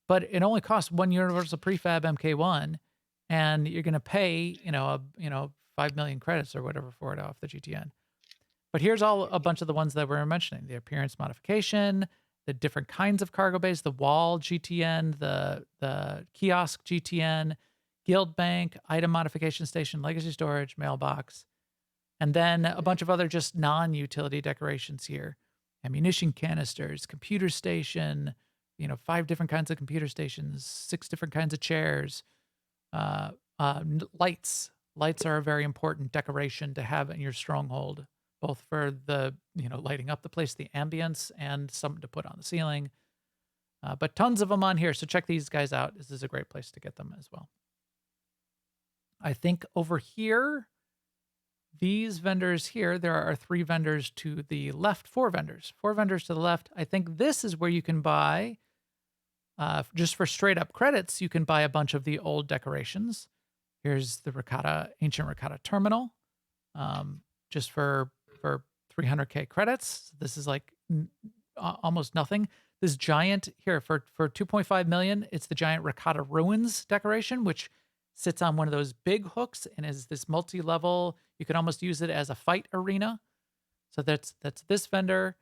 but it only costs 1 universal prefab MK1. And you're going to pay, 5 million credits or whatever for it off the GTN. But here's a bunch of the ones that we're mentioning: the appearance modification, the different kinds of cargo bays, the wall GTN, the kiosk GTN, guild bank, item modification station, legacy storage, mailbox, and then a bunch of other just non-utility decorations here: ammunition canisters, computer station, 5 different kinds of computer stations, 6 different kinds of chairs. Lights are a very important decoration to have in your stronghold, both for the lighting up the place, the ambience, and something to put on the ceiling. But tons of them on here, so check these guys out. This is a great place to get them as well. I think over here, these vendors here, there are 3 vendors to the left, 4 vendors to the left. I think this is where you can buy, just for straight up credits, you can buy a bunch of the old decorations. Here's the ancient Rakata terminal, just for 300k credits. This is like almost nothing. this giant here for 2.5 million. It's the giant Ricotta Ruins decoration, which sits on one of those big hooks and is this multi-level. You can almost use it as a fight arena. So that's this vendor.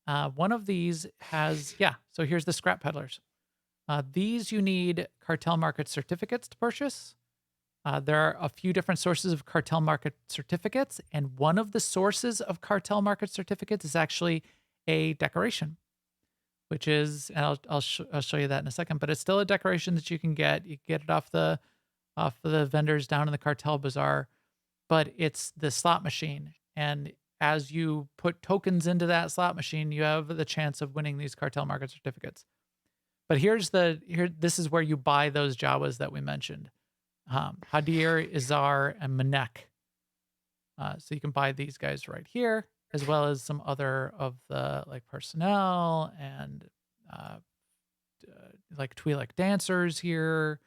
One of these has, yeah, so here's the scrap peddlers. These you need cartel market certificates to purchase. There are a few different sources of cartel market certificates, and one of the sources of cartel market certificates is actually a decoration, which is, and I'll show you that in a second, but it's still a decoration that you can get. You can get it off the vendors down in the cartel bazaar, but it's the slot machine. And as you put tokens into that slot machine, you have the chance of winning these cartel market certificates. But this is where you buy those Jawas that we mentioned. Hadir, Izar, and Manek. So you can buy these guys right here, as well as some other of the like personnel and like Twi'lek dancers here.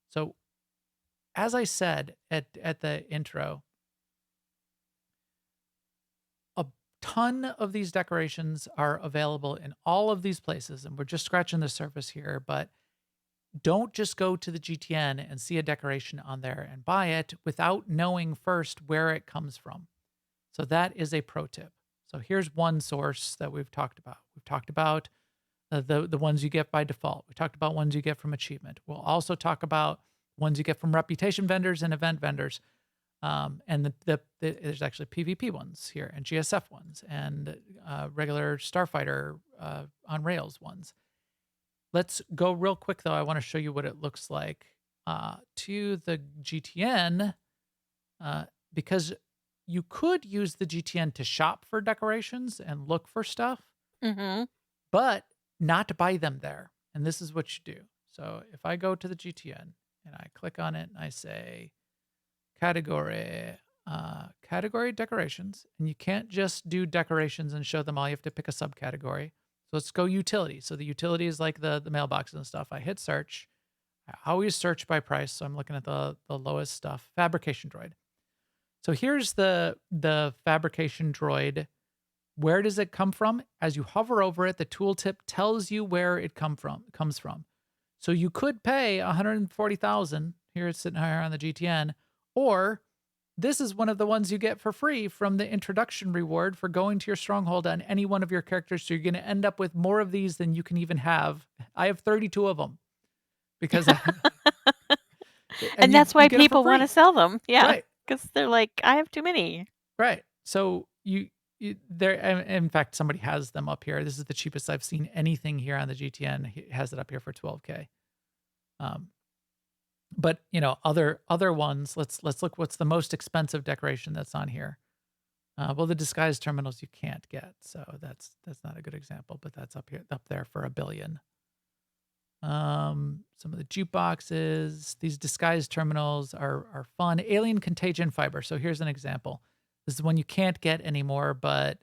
So as I said at the intro, a ton of these decorations are available in all of these places, and we're just scratching the surface here, but don't just go to the GTN and see a decoration on there and buy it without knowing first where it comes from. So that is a pro tip. So here's one source that we've talked about. We've talked about the ones you get by default. We talked about ones you get from achievement. We'll also talk about ones you get from reputation vendors and event vendors. And there's actually PvP ones here and GSF ones and regular Starfighter on Rails ones. Let's go real quick, though. I want to show you what it looks like to the GTN, because you could use the GTN to shop for decorations and look for stuff, but not to buy them there. And this is what you do. So if I go to the GTN and I click on it and I say category decorations, and you can't just do decorations and show them all. You have to pick a subcategory. So let's go utility. So the utility is like the mailboxes and stuff. I hit search. I always search by price. So I'm looking at the lowest stuff. Fabrication droid. So here's the fabrication droid. Where does it come from? As you hover over it, the tooltip tells you where it comes from. So you could pay 140,000. Here it's sitting higher on the GTN, or this is one of the ones you get for free from the introduction reward for going to your stronghold on any one of your characters. So you're going to end up with more of these than you can even have. I have 32 of them because, and that's why people want to sell them. Yeah. Right. Because they're like, I have too many. Right. So there, in fact, somebody has them up here. This is the cheapest I've seen anything here on the GTN. He has it up here for 12K. But other ones, let's look what's the most expensive decoration that's on here. Well, the disguised terminals you can't get, so that's not a good example, but that's up there for $1 billion. Some of the jukeboxes, these disguised terminals are fun. Alien Contagion Fiber. So here's an example. This is one you can't get anymore, but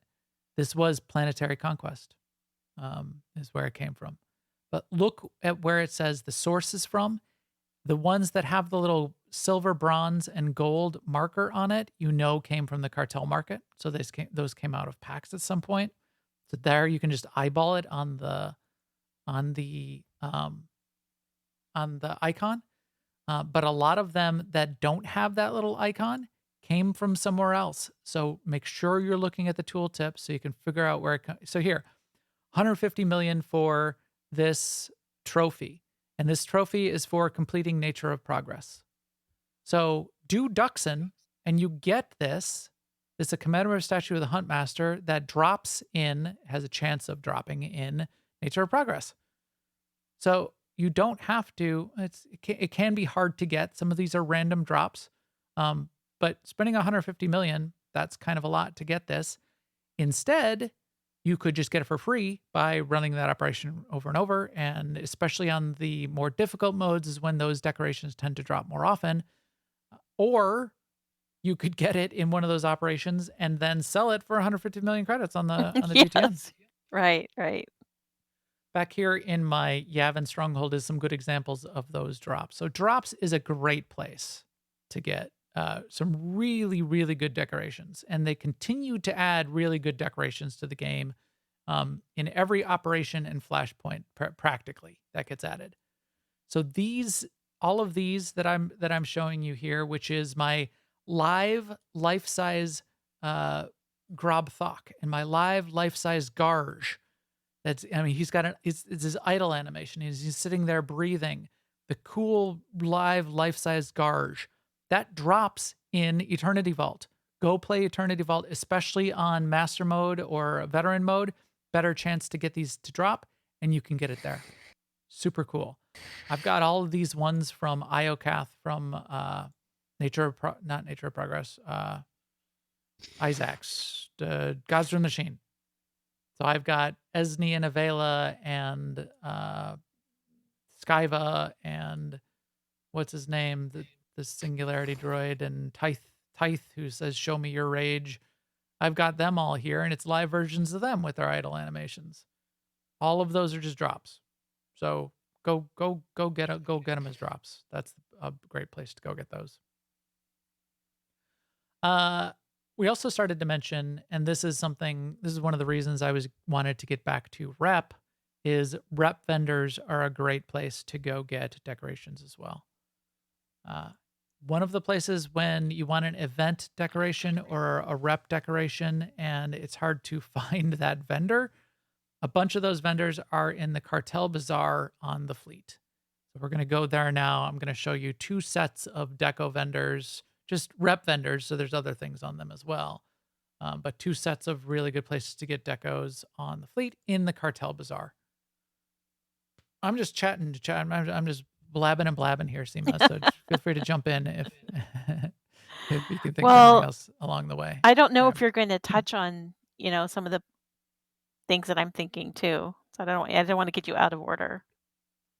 this was Planetary Conquest, is where it came from. But look at where it says the source is from. The ones that have the little silver, bronze, and gold marker on it, came from the cartel market. So those came out of packs at some point. So there you can just eyeball it on the icon. But a lot of them that don't have that little icon came from somewhere else. So make sure you're looking at the tooltip so you can figure out where it comes. So here, 150 million for this trophy. And this trophy is for completing Nature of Progress. So do Duxon, and you get this. It's a commemorative statue of the Huntmaster that has a chance of dropping in Nature of Progress. So you don't have to. It can be hard to get. Some of these are random drops. But spending 150 million, that's kind of a lot to get this. Instead, you could just get it for free by running that operation over and over. And especially on the more difficult modes is when those decorations tend to drop more often. Or you could get it in one of those operations and then sell it for 150 million credits on the GTN. Right. Back here in my Yavin Stronghold is some good examples of those drops. So drops is a great place to get some really, really good decorations. And they continue to add really good decorations to the game. in every operation and flashpoint practically that gets added. So all of these that I'm showing you here, which is my live life-size Grobthok and my live life-size Garge. He's got it's his idle animation. He's sitting there breathing. The cool live life-size Garge that drops in Eternity Vault. Go play Eternity Vault, especially on Master Mode or Veteran Mode. Better chance to get these to drop, and you can get it there. Super cool. I've got all of these ones from Iocath from not Nature of Progress, Isaac's, Gods from the Machine. So I've got Esne and Avela and Skyva and what's his name, the Singularity droid, and Tithe, who says "Show me your rage." I've got them all here, and it's live versions of them with their idle animations. All of those are just drops. So go get them as drops. That's a great place to go get those. We also started to mention, and this is one of the reasons I wanted to get back to rep, is rep vendors are a great place to go get decorations as well. One of the places when you want an event decoration or a rep decoration and it's hard to find that vendor, a bunch of those vendors are in the Cartel Bazaar on the fleet. So we're going to go there now. I'm going to show you 2 sets of deco vendors, just rep vendors, so there's other things on them as well. But 2 sets of really good places to get decos on the fleet in the Cartel Bazaar. I'm just chatting. I'm just blabbing and blabbing here, Seema. So feel free to jump in if if you can think of anything else along the way. I don't know if you're going to touch on, some of the things that I'm thinking too. So I don't want to get you out of order.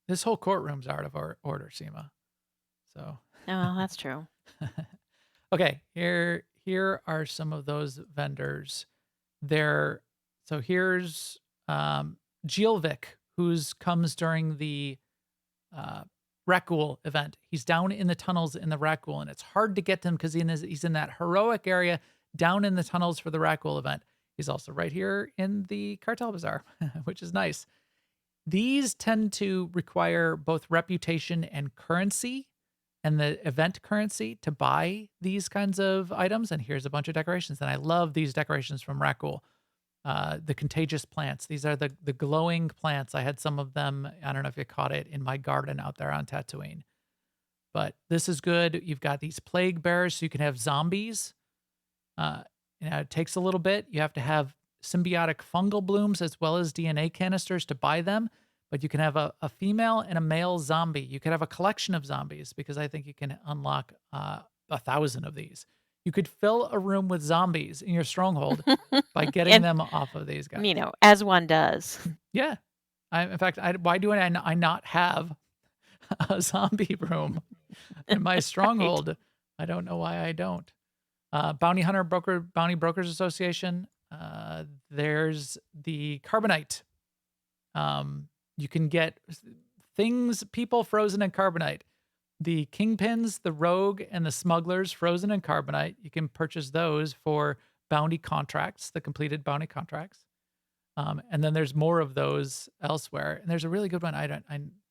This whole courtroom's out of order, Seema. So. Oh, that's true. Okay, here are some of those vendors. So here's Gilvik, who's comes during the Rakul event. He's down in the tunnels in the Rakul, and it's hard to get to him because he's in that heroic area down in the tunnels for the Rakul event. He's also right here in the Cartel Bazaar, which is nice. These tend to require both reputation and currency, and the event currency to buy these kinds of items. And here's a bunch of decorations. And I love these decorations from Rakul. The contagious plants. These are the glowing plants. I had some of them. I don't know if you caught it in my garden out there on Tatooine. But this is good. You've got these plague bearers, so you can have zombies. It takes a little bit. You have to have symbiotic fungal blooms as well as DNA canisters to buy them. But you can have a female and a male zombie. You could have a collection of zombies because I think you can unlock 1,000 of these. You could fill a room with zombies in your stronghold by getting them off of these guys. As one does. Yeah. In fact, why do I not have a zombie room in my stronghold? Right. I don't know why I don't. Bounty Brokers Association. There's the Carbonite. You can get people frozen in Carbonite. The Kingpins, the Rogue, and the Smugglers frozen in Carbonite. You can purchase those for bounty contracts, the completed bounty contracts. And then there's more of those elsewhere. And there's a really good one I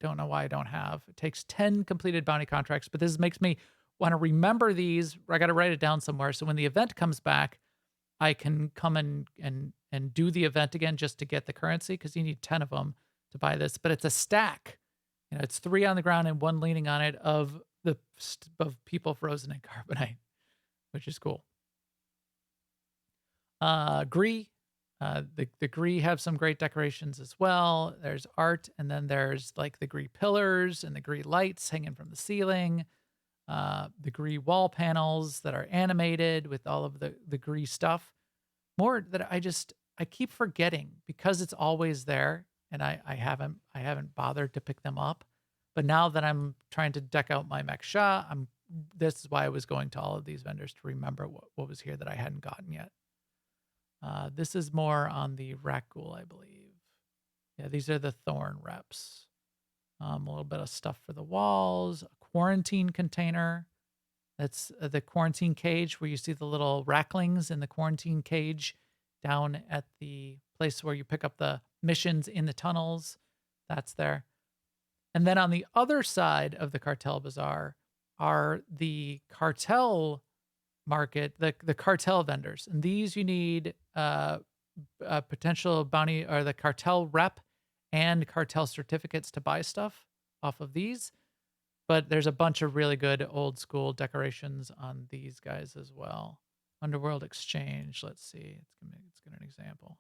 don't know why I don't have. It takes 10 completed bounty contracts, but this makes me want to remember these. I got to write it down somewhere. So when the event comes back, I can come and do the event again just to get the currency, because you need 10 of them to buy this. But it's a stack. It's 3 on the ground and 1 leaning on it of people frozen in Carbonite, which is cool. Gree. The Gree have some great decorations as well. There's art, and then there's like the Gree pillars and the Gree lights hanging from the ceiling. The Gree wall panels that are animated with all of the Gree stuff. More that I keep forgetting because it's always there, and I haven't bothered to pick them up. But now that I'm trying to deck out my Mech Shah, this is why I was going to all of these vendors to remember what was here that I hadn't gotten yet. This is more on the Rakul, I believe. Yeah, these are the Thorn reps. A little bit of stuff for the walls, a quarantine container. That's the quarantine cage where you see the little racklings in the quarantine cage down at the place where you pick up the missions in the tunnels. That's there. And then on the other side of the cartel bazaar are the cartel market, the cartel vendors. And these you need a potential bounty or the cartel rep and cartel certificates to buy stuff off of these. But there's a bunch of really good old school decorations on these guys as well. Underworld Exchange. Let's see. Let's get an example.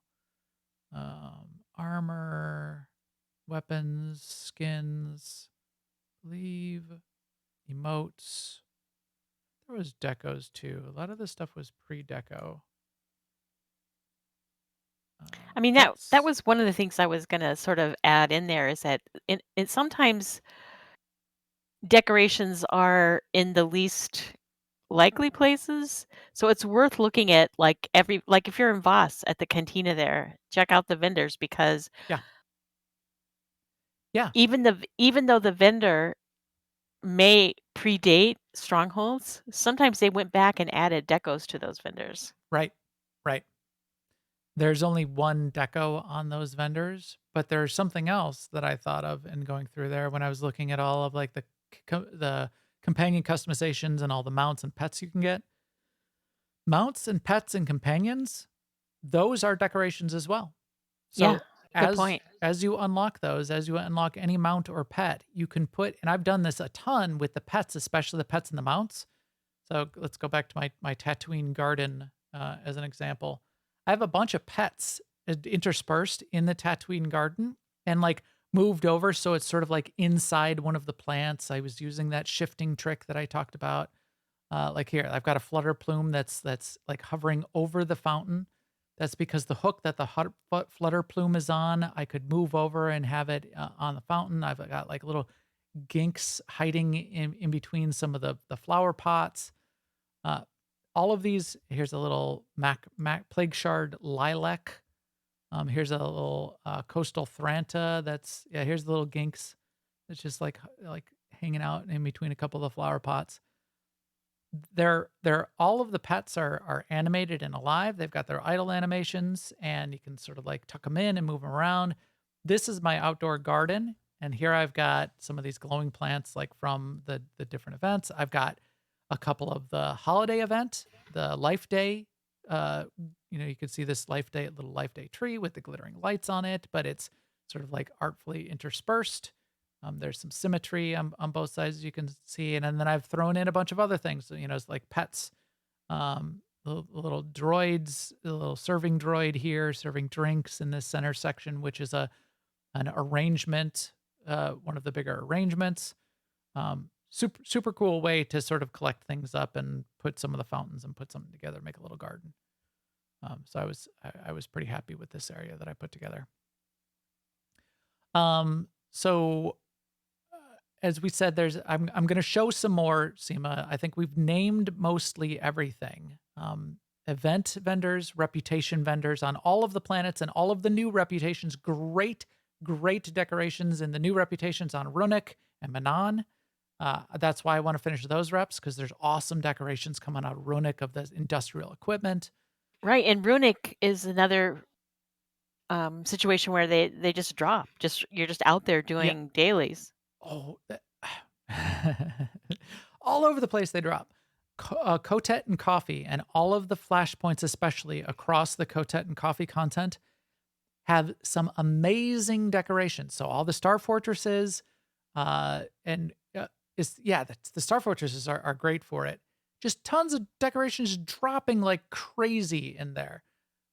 Armor, weapons, skins, believe, emotes. There was decos too. A lot of this stuff was pre-deco. I mean, that Pets. was one of the things I was gonna sort of add in there is that it sometimes decorations are in the least likely places, so it's worth looking at, like, if you're in Voss at the cantina there, check out the vendors because Yeah. Yeah. even though the vendor may predate strongholds, sometimes they went back and added decos to those vendors. Right. Right. There's only one deco on those vendors, but there's something else that I thought of in going through there when I was looking at all of like the companion customizations and all the mounts and pets you can get. Mounts and pets and companions, those are decorations as well. So Yeah, good point. as you unlock those, as you unlock any mount or pet, you can put, and I've done this a ton with the pets, especially the pets and the mounts. So let's go back to my Tatooine garden as an example. I have a bunch of pets interspersed in the Tatooine garden and like moved over so it's sort of like inside one of the plants. I was using that shifting trick that I talked about. Like here, I've got a flutter plume that's like hovering over the fountain. That's because the hook that the flutter plume is on, I could move over and have it on the fountain. I've got like little ginks hiding in between some of the flower pots. All of these, here's a little Mac Plague Shard lilac. Here's a little coastal Thranta. Here's the little ginks. It's just like hanging out in between a couple of the flower pots. They're all of the pets are animated and alive. They've got their idle animations, and you can sort of like tuck them in and move them around. This is my outdoor garden, and here I've got some of these glowing plants like from the different events. I've got a couple of the holiday event, the Life Day. You can see this little Life Day tree with the glittering lights on it, but it's sort of like artfully interspersed. There's some symmetry on both sides you can see, and then I've thrown in a bunch of other things. It's like pets, little droids, a little serving droid here, serving drinks in this center section, which is an arrangement, one of the bigger arrangements. Super cool way to sort of collect things up and put some of the fountains and put something together, make a little garden. So I was pretty happy with this area that I put together. So as we said, I'm going to show some more, Seema. I think we've named mostly everything. Event vendors, reputation vendors on all of the planets and all of the new reputations. Great decorations in the new reputations on Runic and Manon. That's why I want to finish those reps, because there's awesome decorations coming out of Runic of the industrial equipment. Right, and Runic is another situation where they just drop. You're just out there doing dailies. Oh, all over the place they drop. Kotet and Coffee and all of the flashpoints, especially across the Kotet and Coffee content, have some amazing decorations. So all the Star Fortresses, the Star Fortresses are great for it. Just tons of decorations dropping like crazy in there.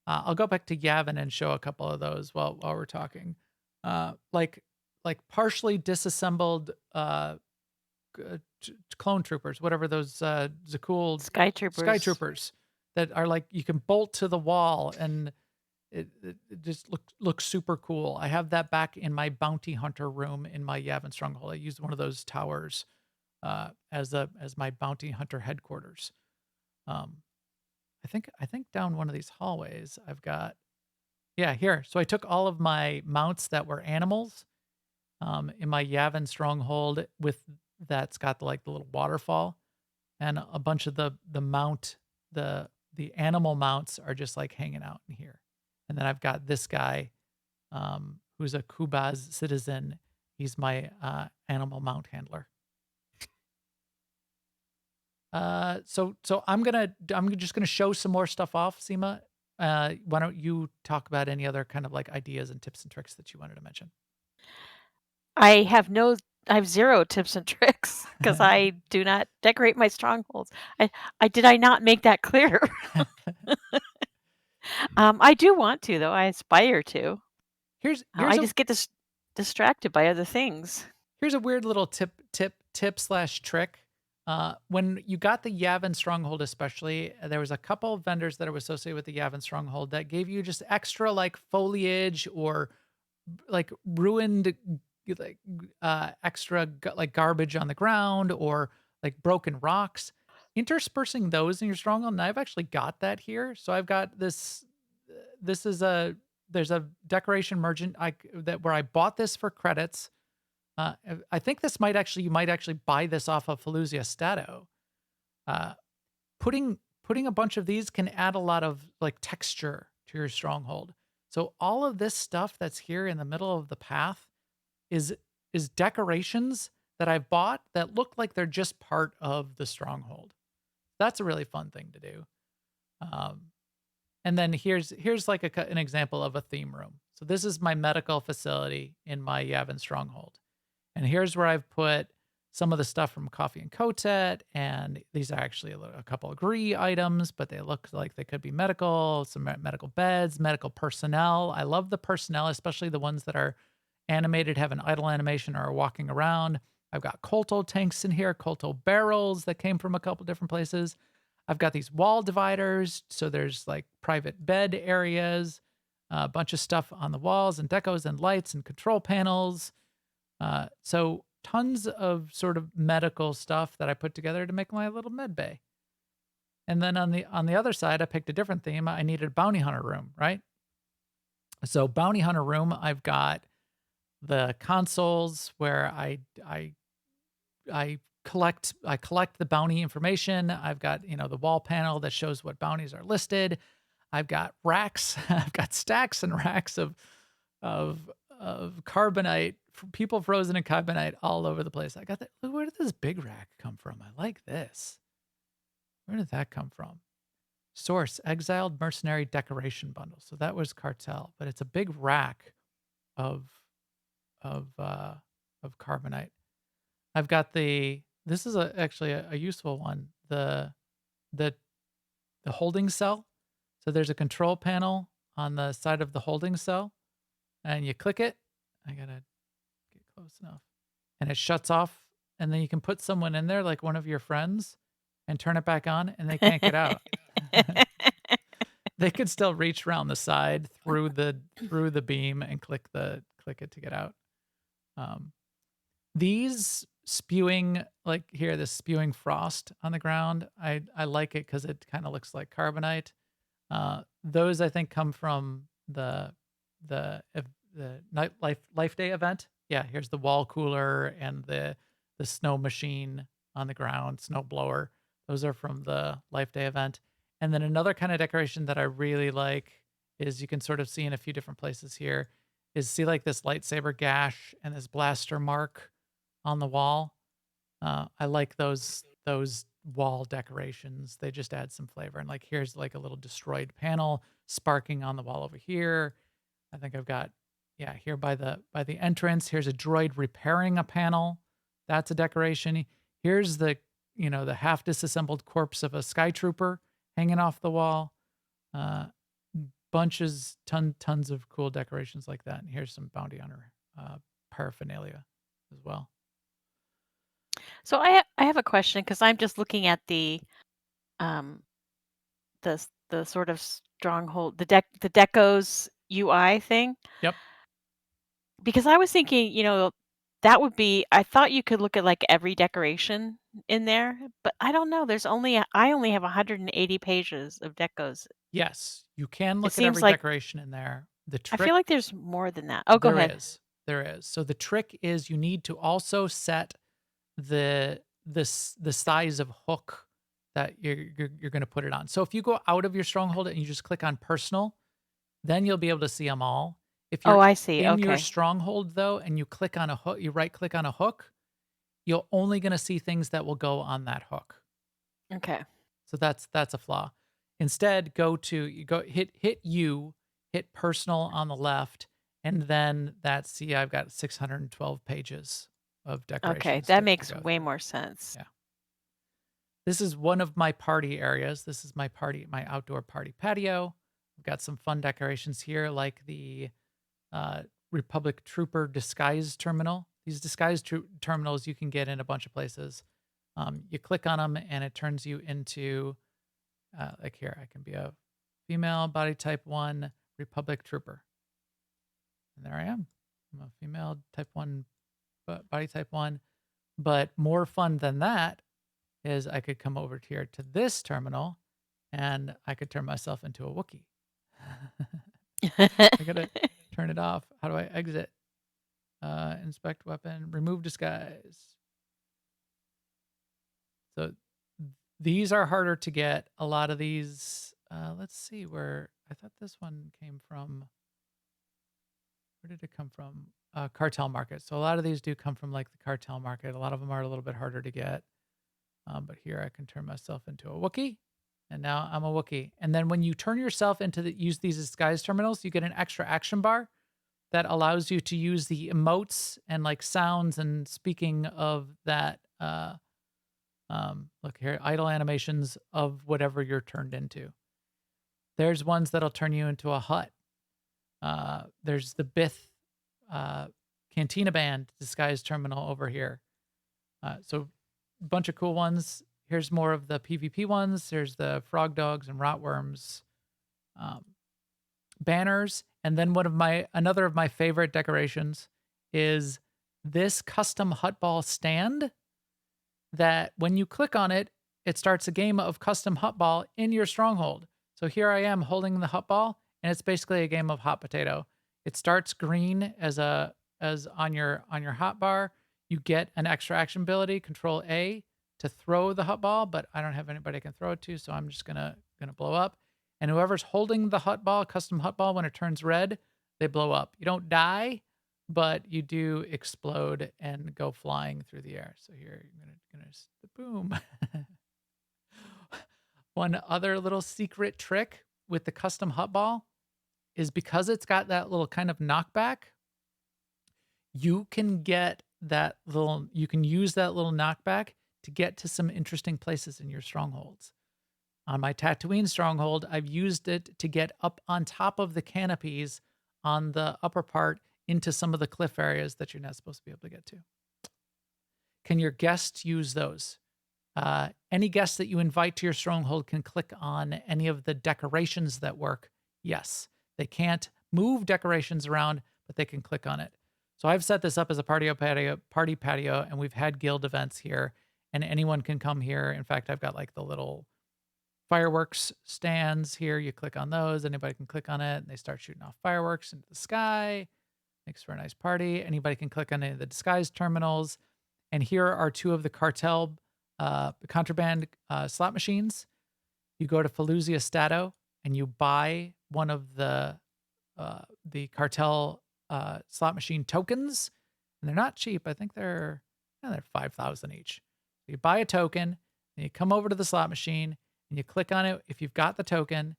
I'll go back to Yavin and show a couple of those while we're talking. Like partially disassembled clone troopers, whatever those Zakul Sky troopers that are like you can bolt to the wall, and it just looks super cool. I have that back in my bounty hunter room in my Yavin stronghold. I used one of those towers as my bounty hunter headquarters. I think down one of these hallways I've got here. So I took all of my mounts that were animals in my Yavin stronghold that's got the little waterfall, and a bunch of the animal mounts are just like hanging out in here. And then I've got this guy who's a Kubaz citizen. He's my animal mount handler. So I'm just gonna show some more stuff off, Seema. Why don't you talk about any other kind of like ideas and tips and tricks that you wanted to mention? I have 0 tips and tricks because I do not decorate my strongholds. Did I not make that clear? I do want to, though. I aspire to. Here's I a just get distracted by other things. here's a weird little tip slash trick. When you got the Yavin Stronghold, especially, there was a couple of vendors that are associated with the Yavin Stronghold that gave you just extra like foliage or like ruined like extra like garbage on the ground or like broken rocks. Interspersing those in your stronghold, and I've actually got that here. So I've got this. This is there's a decoration merchant where I bought this for credits. I think you might actually buy this off of Faluzia Stato. Uh, putting a bunch of these can add a lot of like texture to your stronghold. So all of this stuff that's here in the middle of the path is decorations that I've bought that look like they're just part of the stronghold. That's a really fun thing to do. And then here's like an example of a theme room. So this is my medical facility in my Yavin Stronghold. And here's where I've put some of the stuff from Coffee and Kotet. And these are actually a couple of Gree items, but they look like they could be medical, some medical beds, medical personnel. I love the personnel, especially the ones that are animated, have an idle animation or are walking around. I've got Colto tanks in here, Colto barrels that came from a couple different places. I've got these wall dividers. So there's like private bed areas, a bunch of stuff on the walls and decos and lights and control panels. So tons of sort of medical stuff that I put together to make my little med bay. And then on the other side, I picked a different theme. I needed a bounty hunter room, right? So bounty hunter room, I've got the consoles where I collect the bounty information. I've got, the wall panel that shows what bounties are listed. I've got racks. I've got stacks and racks of carbonite, people frozen in carbonite all over the place. I got that. Where did this big rack come from? I like this. Where did that come from? Source, exiled mercenary decoration bundle. So that was cartel, but it's a big rack of carbonite. I've got this is actually a useful one. The holding cell. So there's a control panel on the side of the holding cell, and you click it. I gotta get close enough, and it shuts off. And then you can put someone in there, like one of your friends, and turn it back on, and they can't get out. They could still reach around the side through the beam and click it to get out. These spewing, like here, this spewing frost on the ground, I like it because it kind of looks like carbonite. Those I think come from the Life Day event. Yeah, here's the wall cooler and the snow machine on the ground, snow blower. Those are from the Life Day event. And then another kind of decoration that I really like is you can sort of see in a few different places here is see like this lightsaber gash and this blaster mark on the wall. I like those wall decorations. They just add some flavor. And like here's like a little destroyed panel sparking on the wall over here. I think I've got here by the entrance. Here's a droid repairing a panel. That's a decoration. Here's the half disassembled corpse of a sky trooper hanging off the wall. Tons of cool decorations like that. And here's some bounty hunter paraphernalia as well. So I have a question because I'm just looking at the sort of stronghold, the Deco's UI thing. Yep. Because I was thinking, that would be. I thought you could look at like every decoration in there, but I don't know. I only have 180 pages of decos. Yes, you can look at seems every like- decoration in there. The I trick feel like there's more than that. Oh, go ahead. There is. So the trick is you need to also set the size of hook that you're going to put it on. So if you go out of your stronghold and you just click on personal, Then you'll be able to see them all. If Oh, you're I see. in your Okay. stronghold though, and you click on a hook, you right click on a hook, you're only going to see things that will go on that hook. Okay. So that's a flaw. Instead, hit personal on the left, and then I've got 612 pages of Okay. decorations That to makes go way through. more sense. Yeah. This is one of my party areas. This is my outdoor party patio. I've got some fun decorations here, like the Republic Trooper disguise terminal. These disguise terminals you can get in a bunch of places. You click on them, and it turns you into like here. I can be a female body type 1 Republic Trooper, and there I am. I'm a female type 1 body type 1. But more fun than that is I could come over here to this terminal, and I could turn myself into a Wookiee. I gotta turn it off. How do I exit? Inspect weapon, remove disguise. So these are harder to get. A lot of these, let's see where, I thought this one came from. Where did it come from? Cartel market. So a lot of these do come from like the cartel market. A lot of them are a little bit harder to get. But here I can turn myself into a Wookiee. And now I'm a Wookiee. And then when you turn yourself use these disguise terminals, you get an extra action bar that allows you to use the emotes and like sounds and speaking of that. Look here, idle animations of whatever you're turned into. There's ones that'll turn you into a hut. There's the Bith Cantina Band disguise terminal over here. So a bunch of cool ones. Here's more of the PvP ones. There's the frog dogs and rotworms banners. And then another of my favorite decorations is this custom hut ball stand that when you click on it, it starts a game of custom hut ball in your stronghold. So here I am holding the hut ball, and it's basically a game of hot potato. It starts green as on your hot bar. You get an extra action ability, Control A, to throw the hut ball, but I don't have anybody I can throw it to, so I'm just gonna blow up. And whoever's holding the hut ball, custom hut ball, when it turns red, they blow up. You don't die, but you do explode and go flying through the air. So here, you're gonna boom. One other little secret trick with the custom hut ball is because it's got that little kind of knockback, you can use that little knockback to get to some interesting places in your strongholds. On my Tatooine stronghold, I've used it to get up on top of the canopies on the upper part into some of the cliff areas that you're not supposed to be able to get to. Can your guests use those? Any guest that you invite to your stronghold can click on any of the decorations that work. Yes, they can't move decorations around, but they can click on it. So I've set this up as a party patio, and we've had guild events here, and anyone can come here. In fact, I've got like the little fireworks stands here. You click on those, anybody can click on it, and they start shooting off fireworks into the sky. Makes for a nice party. Anybody can click on any of the disguise terminals. And here are two of the cartel contraband slot machines. You go to Faluzia Stato and you buy one of the cartel slot machine tokens, and they're not cheap. I think they're 5,000 each. So you buy a token, and you come over to the slot machine, and you click on it. If you've got the token,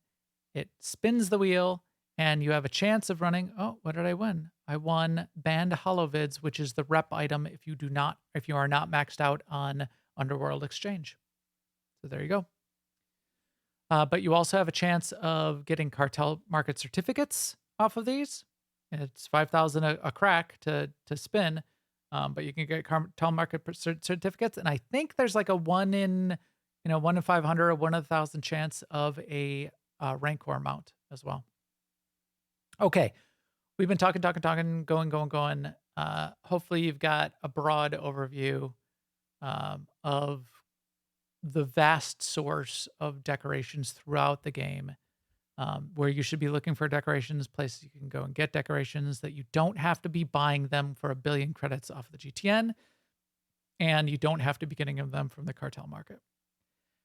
it spins the wheel, and you have a chance of running. Oh, what did I win? I won Banned Holovids, which is the rep item if you are not maxed out on Underworld Exchange. So there you go. But you also have a chance of getting cartel market certificates off of these. It's 5,000 a crack to spin, but you can get cartel market certificates. And I think there's like a 1 in 500 or 1 in 1,000 chance of a Rancor mount as well. Okay, we've been talking, going. Hopefully you've got a broad overview of the vast source of decorations throughout the game, where you should be looking for decorations, places you can go and get decorations, that you don't have to be buying them for 1 billion credits off the GTN, and you don't have to be getting them from the cartel market.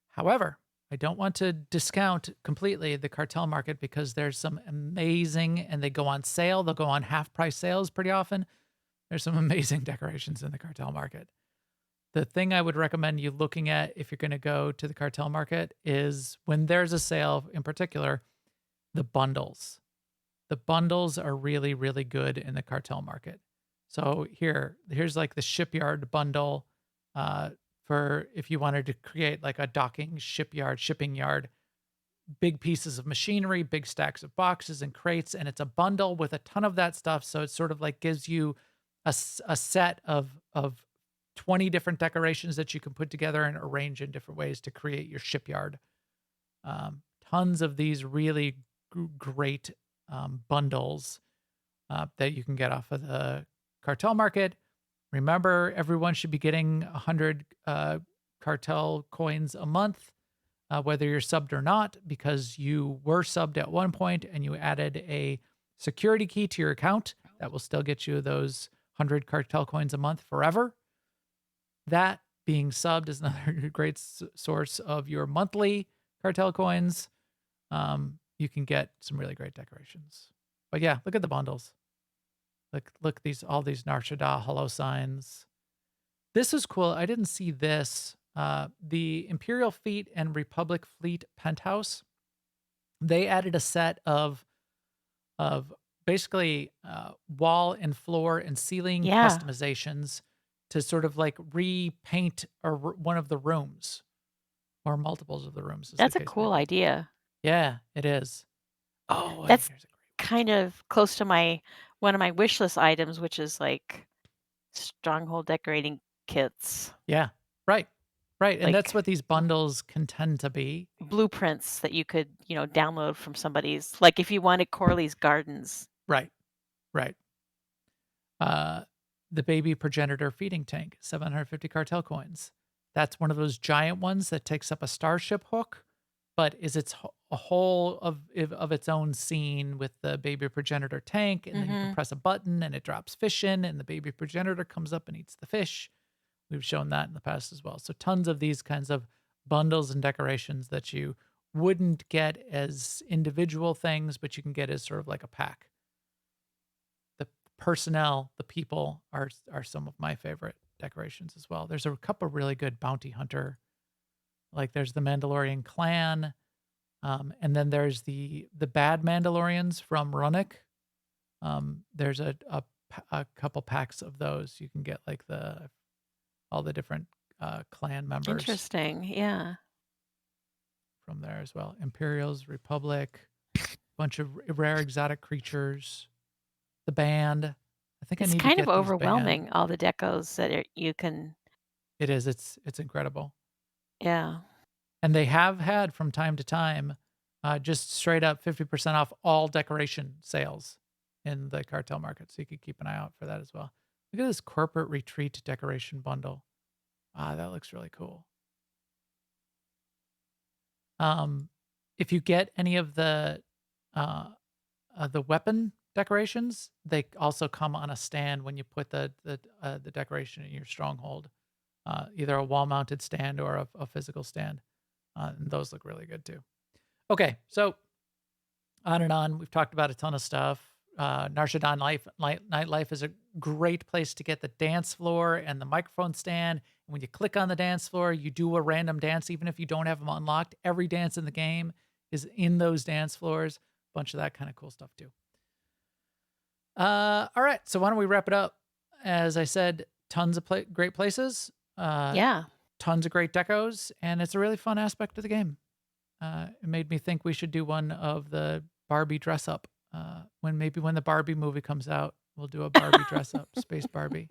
However, I don't want to discount completely the cartel market because there's some amazing, and they go on sale. They'll go on half price sales pretty often. There's some amazing decorations in the cartel market. The thing I would recommend you looking at if you're going to go to the cartel market is when there's a sale, in particular, the bundles. The bundles are really, really good in the cartel market. So here's like the shipyard bundle for if you wanted to create like a docking shipyard, shipping yard, big pieces of machinery, big stacks of boxes and crates, and it's a bundle with a ton of that stuff. So it sort of like gives you a set of 20 different decorations that you can put together and arrange in different ways to create your shipyard. Tons of these really great bundles that you can get off of the cartel market. Remember, everyone should be getting 100 cartel coins a month, whether you're subbed or not, because you were subbed at one point and you added a security key to your account. That will still get you those 100 cartel coins a month forever. That being subbed is another great source of your monthly cartel coins. You can get some really great decorations. But yeah, look at the bundles. Look all these Nar Shaddaa hello signs. This is cool. I didn't see this. The Imperial Fleet and Republic Fleet Penthouse, they added a set of basically wall and floor and ceiling Yeah. customizations to sort of like repaint one of the rooms or multiples of the rooms. That's a cool idea. Yeah, it is. Oh, and That's here's a great kind of close to one of my wish list items, which is like stronghold decorating kits, Yeah, right. Right. And that's like what these bundles can tend to be. blueprints that you could, download from somebody's, like if you wanted Corley's Gardens. Right. Right. The baby progenitor feeding tank, 750 cartel coins. That's one of those giant ones that takes up a starship hook, but is a whole of its own scene with the baby progenitor tank, and then you can press a button and it drops fish in, and the baby progenitor comes up and eats the fish. We've shown that in the past as well. So tons of these kinds of bundles and decorations that you wouldn't get as individual things, but you can get as sort of like a pack. The personnel, the people are some of my favorite decorations as well. There's a couple really good bounty hunter, like there's the Mandalorian clan, and then there's the bad Mandalorians from Runnik. There's a couple packs of those. You can get like all the different clan members Interesting. Yeah. from there as well. Imperials, Republic, bunch of rare exotic creatures. The band. I think It's I need kind to of get these overwhelming, all the decos that you can. It is. It's incredible. Yeah. And they have had from time to time just straight up 50% off all decoration sales in the cartel market. So you could keep an eye out for that as well. Look at this corporate retreat decoration bundle. That looks really cool. If you get any of the weapon decorations, they also come on a stand when you put the decoration in your stronghold, either a wall-mounted stand or a physical stand. And those look really good too. Okay, so on and on. We've talked about a ton of stuff. Nar Shaddaa Nightlife is a great place to get the dance floor and the microphone stand. And when you click on the dance floor, you do a random dance, even if you don't have them unlocked. Every dance in the game is in those dance floors. A bunch of that kind of cool stuff too. All right, so why don't we wrap it up? As I said, tons of great places. Yeah. Tons of great decos, and it's a really fun aspect of the game. It made me think we should do one of the Barbie dress up. When the Barbie movie comes out, we'll do a Barbie dress up, Space Barbie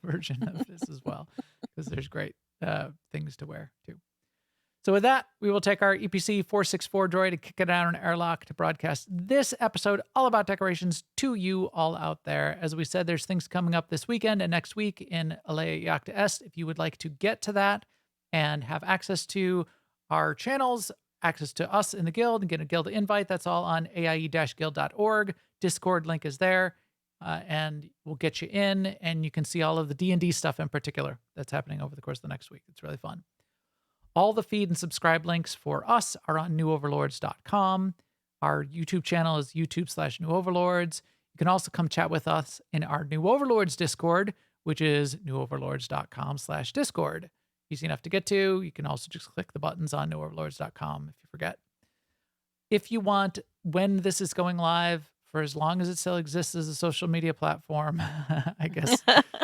version of this as well, because there's great things to wear too. So with that, we will take our EPC 464 droid and kick it out on airlock to broadcast this episode all about decorations to you all out there. As we said, there's things coming up this weekend and next week in Alea Iacta Est. If you would like to get to that and have access to our channels, access to us in the guild, and get a guild invite, that's all on aie-guild.org. Discord link is there, and we'll get you in, and you can see all of the D&D stuff in particular that's happening over the course of the next week. It's really fun. All the feed and subscribe links for us are on newoverlords.com. Our YouTube channel is YouTube/newoverlords. You can also come chat with us in our New Overlords Discord, which is newoverlords.com/Discord. Easy enough to get to. You can also just click the buttons on newoverlords.com if you forget. If you want, when this is going live, for as long as it still exists as a social media platform, I guess,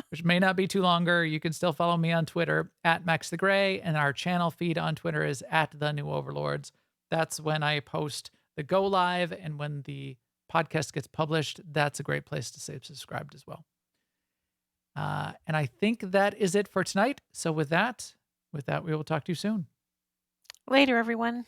which may not be too longer, you can still follow me on Twitter at Max the Gray, and our channel feed on Twitter is at The New Overlords. That's when I post the go live, and when the podcast gets published, that's a great place to stay subscribed as well. And I think that is it for tonight. So with that, we will talk to you soon. Later, everyone.